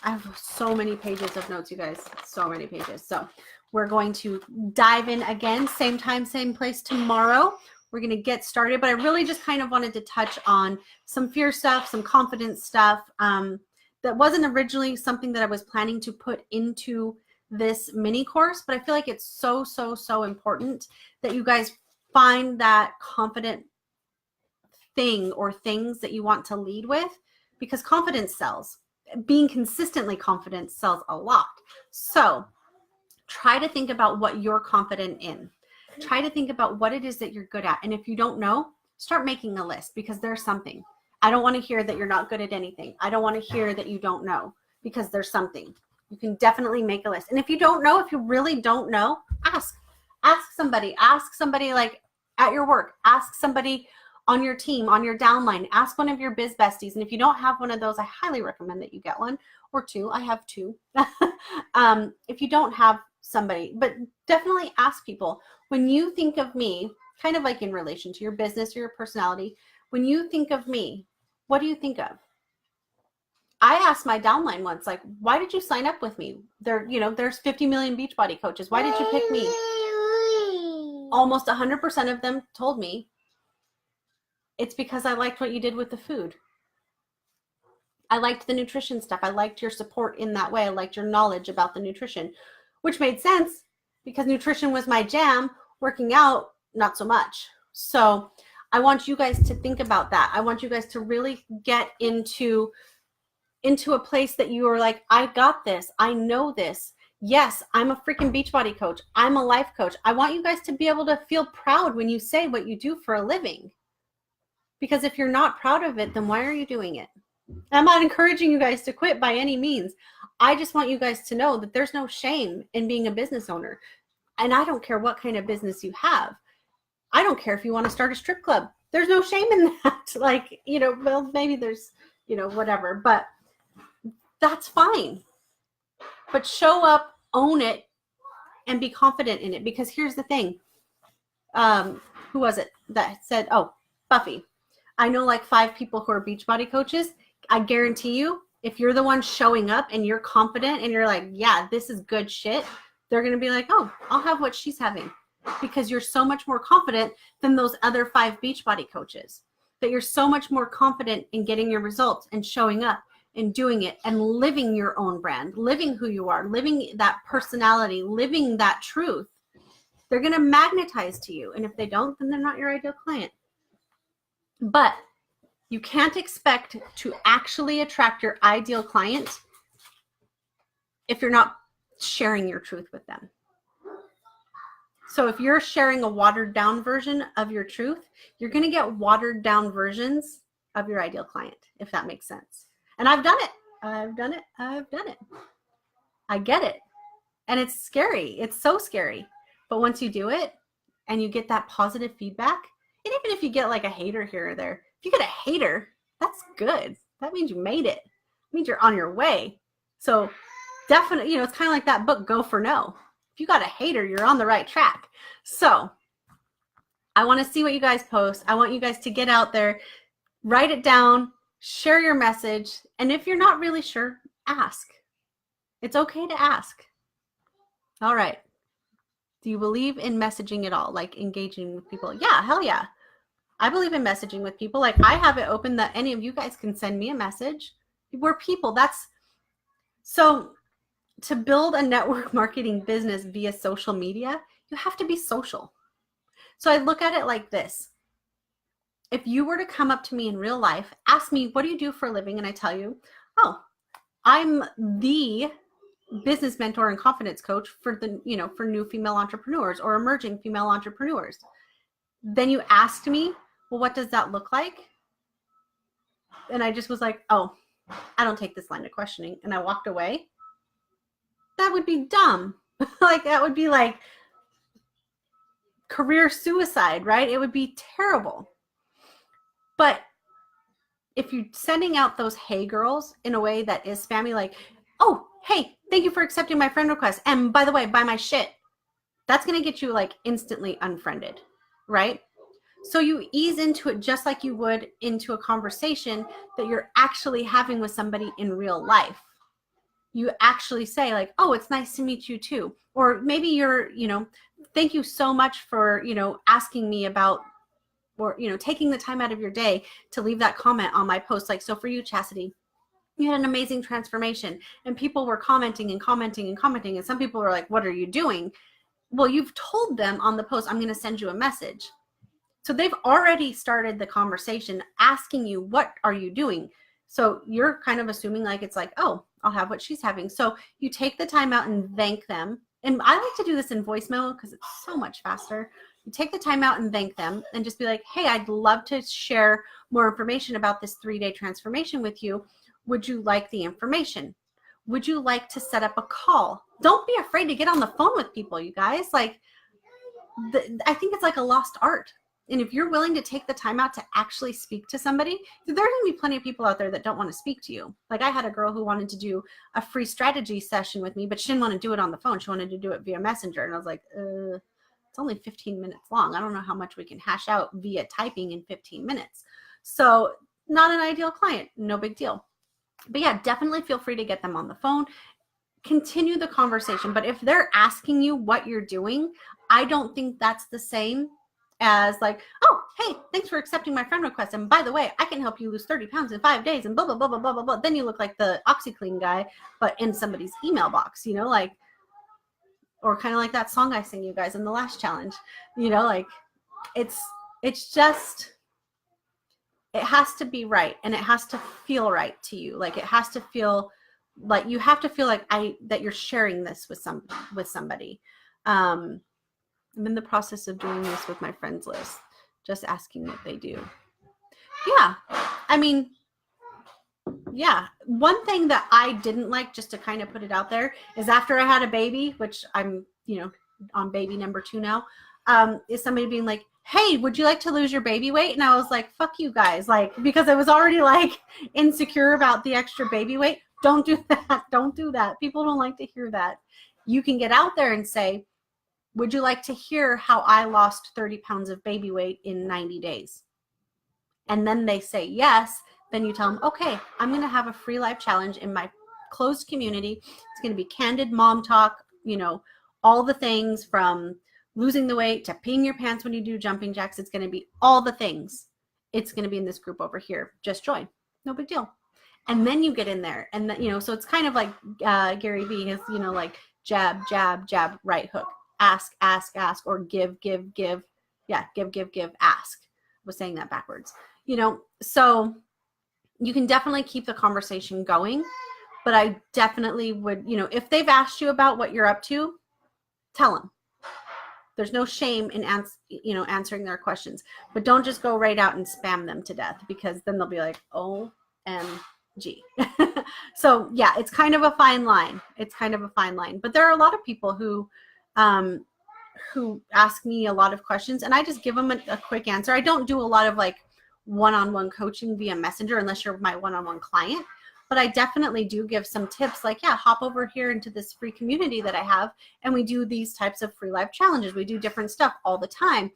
I have so many pages of notes, you guys, so many pages. So we're going to dive in again, same time, same place tomorrow. We're going to get started, but I really just kind of wanted to touch on some fear stuff, some confidence stuff. That wasn't originally something that I was planning to put into this mini course, but I feel like it's so, so, so important that you guys find that confident thing or things that you want to lead with, because confidence sells. Being consistently confident sells a lot. So try to think about what you're confident in. Try to think about what it is that you're good at. And if you don't know, start making a list, because there's something. I don't want to hear that you're not good at anything. I don't want to hear that you don't know, because there's something. You can definitely make a list. And if you don't know, if you really don't know, ask somebody like at your work, ask somebody on your team, on your downline, ask one of your biz besties. And if you don't have one of those, I highly recommend that you get one or 2. I have 2. If you don't have somebody, but definitely ask people. When you think of me, kind of like in relation to your business or your personality, when you think of me, what do you think of? I asked my downline once, like, why did you sign up with me? There's 50 million Beachbody coaches. Why did you pick me? Almost 100% of them told me, it's because I liked what you did with the food. I liked the nutrition stuff. I liked your support in that way. I liked your knowledge about the nutrition, which made sense because nutrition was my jam. Working out, not so much. So I want you guys to think about that. I want you guys to really get into a place that you are like, I got this. I know this. Yes, I'm a freaking Beachbody coach. I'm a life coach. I want you guys to be able to feel proud when you say what you do for a living. Because if you're not proud of it, then why are you doing it? I'm not encouraging you guys to quit by any means. I just want you guys to know that there's no shame in being a business owner. And I don't care what kind of business you have. I don't care if you want to start a strip club. There's no shame in that. Like, well, maybe there's, whatever, but that's fine. But show up, own it, and be confident in it. Because here's the thing. Who was it that said, oh, Buffy. I know like 5 people who are Beachbody coaches. I guarantee you, if you're the one showing up and you're confident and you're like, yeah, this is good shit, they're going to be like, oh, I'll have what she's having. Because you're so much more confident than those other 5 Beachbody coaches. That you're so much more confident in getting your results and showing up and doing it and living your own brand, living who you are, living that personality, living that truth. They're going to magnetize to you. And if they don't, then they're not your ideal client. But you can't expect to actually attract your ideal client if you're not sharing your truth with them. So if you're sharing a watered down version of your truth, you're going to get watered down versions of your ideal client, if that makes sense. And I've done it. I get it. And it's scary. It's so scary. But once you do it and you get that positive feedback, and even if you get like a hater here or there, if you get a hater, that's good. That means you made it. It means you're on your way. So definitely, it's kind of like that book, Go for No. If you got a hater, you're on the right track. So I want to see what you guys post. I want you guys to get out there, write it down, share your message. And if you're not really sure, ask. It's okay to ask. All right. Do you believe in messaging at all? Like engaging with people? Yeah, hell yeah. I believe in messaging with people. Like I have it open that any of you guys can send me a message. We're people. So to build a network marketing business via social media, you have to be social. So I look at it like this. If you were to come up to me in real life, ask me, what do you do for a living? And I tell you, oh, I'm the business mentor and confidence coach for for new female entrepreneurs or emerging female entrepreneurs. Then you asked me, well, what does that look like? And I just was like, oh, I don't take this line of questioning. And I walked away. That would be dumb. Like that would be like career suicide, right? It would be terrible. But if you're sending out those hey girls in a way that is spammy, like, oh, hey, thank you for accepting my friend request. And by the way, buy my shit. That's going to get you like instantly unfriended, right? So you ease into it just like you would into a conversation that you're actually having with somebody in real life. You actually say like, oh, it's nice to meet you too. Or maybe you're, thank you so much for, asking me about, or, taking the time out of your day to leave that comment on my post. Like, so for you, Chastity, you had an amazing transformation, and people were commenting and commenting and commenting. And some people were like, what are you doing? Well, you've told them on the post, I'm going to send you a message. So they've already started the conversation asking you, what are you doing? So you're kind of assuming like, it's like, oh, I'll have what she's having. So you take the time out and thank them. And I like to do this in voice memo because it's so much faster. You take the time out and thank them and just be like, hey, I'd love to share more information about this 3-day transformation with you. Would you like the information? Would you like to set up a call? Don't be afraid to get on the phone with people, you guys. Like, I think it's like a lost art. And if you're willing to take the time out to actually speak to somebody, there's going to be plenty of people out there that don't want to speak to you. Like I had a girl who wanted to do a free strategy session with me, but she didn't want to do it on the phone. She wanted to do it via Messenger. And I was like, it's only 15 minutes long. I don't know how much we can hash out via typing in 15 minutes. So not an ideal client, no big deal. But yeah, definitely feel free to get them on the phone. Continue the conversation. But if they're asking you what you're doing, I don't think that's the same as like, oh, hey, thanks for accepting my friend request. And by the way, I can help you lose 30 pounds in 5 days and blah, blah, blah, blah, blah, blah, blah. Then you look like the OxyClean guy, but in somebody's email box, like, or kind of like that song I sing you guys in the last challenge, like it's just, it has to be right. And it has to feel right to you. Like it has to feel like you have to feel like that you're sharing this with somebody. I'm in the process of doing this with my friends list, just asking what they do. Yeah. I mean, yeah. One thing that I didn't like, just to kind of put it out there, is after I had a baby, which I'm, on baby number 2 now, is somebody being like, hey, would you like to lose your baby weight? And I was like, fuck you guys. Like, because I was already like insecure about the extra baby weight. Don't do that. Don't do that. People don't like to hear that. You can get out there and say, would you like to hear how I lost 30 pounds of baby weight in 90 days? And then they say yes. Then you tell them, okay, I'm going to have a free live challenge in my closed community. It's going to be candid mom talk, you know, all the things from losing the weight to peeing your pants when you do jumping jacks. It's going to be all the things. It's going to be in this group over here. Just join. No big deal. And then you get in there. And, you know, so it's kind of like Gary Vee is, you know, like jab, jab, jab, right hook. Ask, ask, ask, or give, give, give. Yeah, give, give, give, ask. I was saying that backwards. You know, so you can definitely keep the conversation going. But I definitely would, you know, if they've asked you about what you're up to, tell them. There's no shame in answering their questions, but don't just go right out and spam them to death, because then they'll be like, OMG. So yeah, it's kind of a fine line. It's kind of a fine line, but there are a lot of people who ask me a lot of questions, and I just give them a quick answer. I don't do a lot of like one-on-one coaching via Messenger unless you're my one-on-one client. But I definitely do give some tips like, yeah, hop over here into this free community that I have. And we do these types of free live challenges. We do different stuff all the time.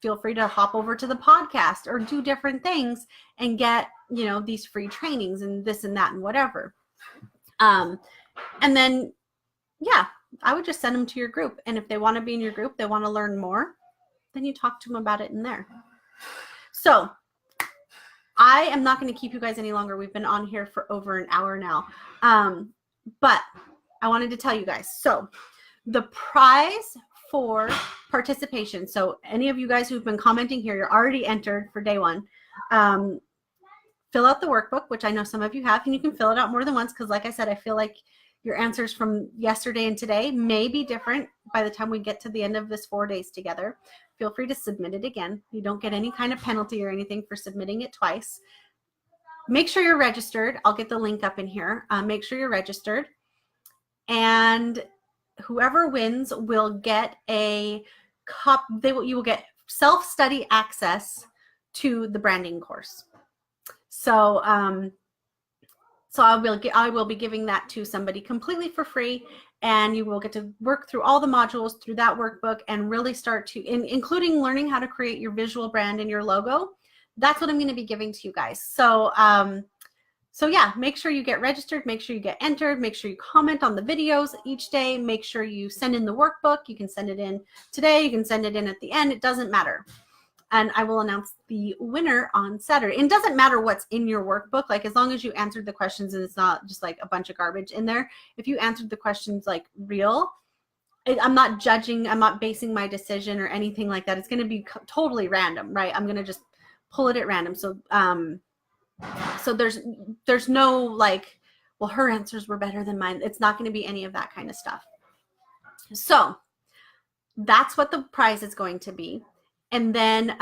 Feel free to hop over to the podcast or do different things and get, you know, these free trainings and this and that and whatever. And then, yeah, I would just send them to your group. And if they want to be in your group, they want to learn more, then you talk to them about it in there. So I am not going to keep you guys any longer. We've been on here for over an hour now. But I wanted to tell you guys. So the prize for participation. So any of you guys who've been commenting here, you're already entered for day 1. Fill out the workbook, which I know some of you have, and you can fill it out more than once. Because like I said, I feel like your answers from yesterday and today may be different by the time we get to the end of this 4 days together. Feel free to submit it again. You don't get any kind of penalty or anything for submitting it twice. Make sure you're registered. I'll get the link up in here. Make sure you're registered. And whoever wins will get you will get self-study access to the branding course. So, I will be giving that to somebody completely for free, and you will get to work through all the modules through that workbook and really start to, including learning how to create your visual brand and your logo. That's what I'm going to be giving to you guys. So, so yeah, make sure you get registered, make sure you get entered, make sure you comment on the videos each day, make sure you send in the workbook. You can send it in today, you can send it in at the end, it doesn't matter. And I will announce the winner on Saturday. And it doesn't matter what's in your workbook. Like, as long as you answered the questions and it's not just like a bunch of garbage in there. If you answered the questions like real, I'm not judging, I'm not basing my decision or anything like that. It's going to be totally random, right? I'm going to just pull it at random. So, so there's no like, well, her answers were better than mine. It's not going to be any of that kind of stuff. So that's what the prize is going to be. And then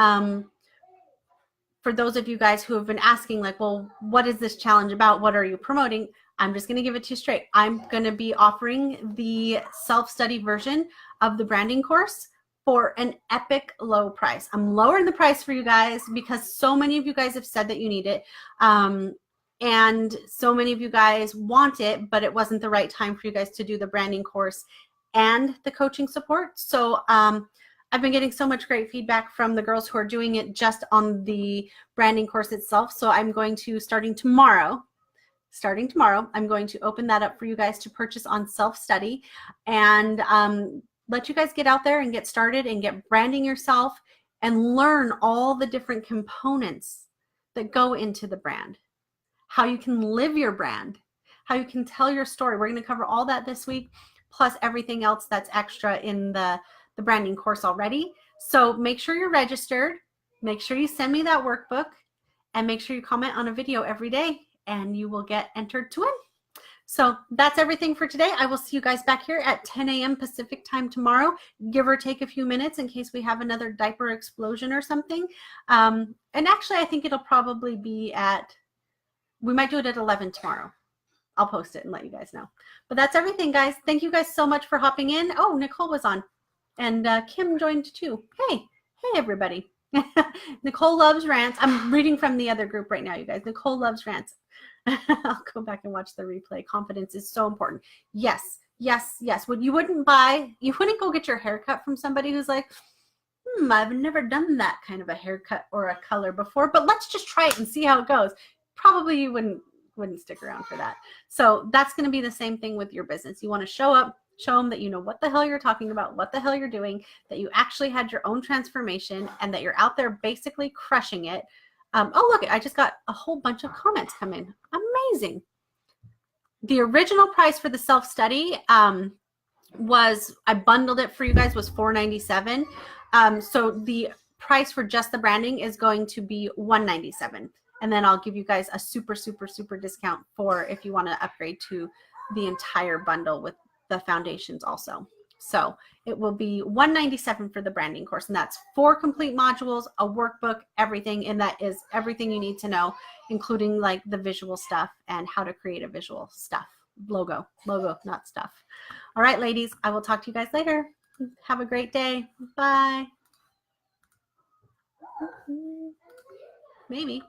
for those of you guys who have been asking, like, well, what is this challenge about? What are you promoting? I'm just going to give it to you straight. I'm going to be offering the self-study version of the branding course for an epic low price. I'm lowering the price for you guys because so many of you guys have said that you need it. And so many of you guys want it, but it wasn't the right time for you guys to do the branding course and the coaching support. So, I've been getting so much great feedback from the girls who are doing it just on the branding course itself. So I'm going to, starting tomorrow, I'm going to open that up for you guys to purchase on self-study and let you guys get out there and get started and get branding yourself and learn all the different components that go into the brand, how you can live your brand, how you can tell your story. We're going to cover all that this week, plus everything else that's extra in the branding course already. So make sure you're registered, make sure you send me that workbook, and make sure you comment on a video every day and you will get entered to win. So that's everything for today. I will see you guys back here at 10 a.m. Pacific time tomorrow, give or take a few minutes in case we have another diaper explosion or something. And actually, I think it'll probably be we might do it at 11 tomorrow. I'll post it and let you guys know. But that's everything, guys. Thank you guys so much for hopping in. Oh, Nicole was on, and Kim joined too. Hey, everybody. Nicole loves rants. I'm reading from the other group right now, you guys. Nicole loves rants. I'll go back and watch the replay. Confidence is so important. Yes. What you wouldn't go get your haircut from somebody who's like, I've never done that kind of a haircut or a color before, but let's just try it and see how it goes. Probably you wouldn't stick around for that. So that's going to be the same thing with your business. You want to show up, show them that you know what the hell you're talking about, what the hell you're doing, that you actually had your own transformation, and that you're out there basically crushing it. Oh, look, I just got a whole bunch of comments come in. Amazing. The original price for the self-study was, I bundled it for you guys, was $497. So the price for just the branding is going to be $197. And then I'll give you guys a super discount for if you want to upgrade to the entire bundle with the foundations also. So it will be $197 for the branding course, and that's 4 complete modules, a workbook, everything, and that is everything you need to know, including like the visual stuff and how to create a visual stuff. Logo, not stuff. All right, ladies, I will talk to you guys later. Have a great day. Bye. Maybe.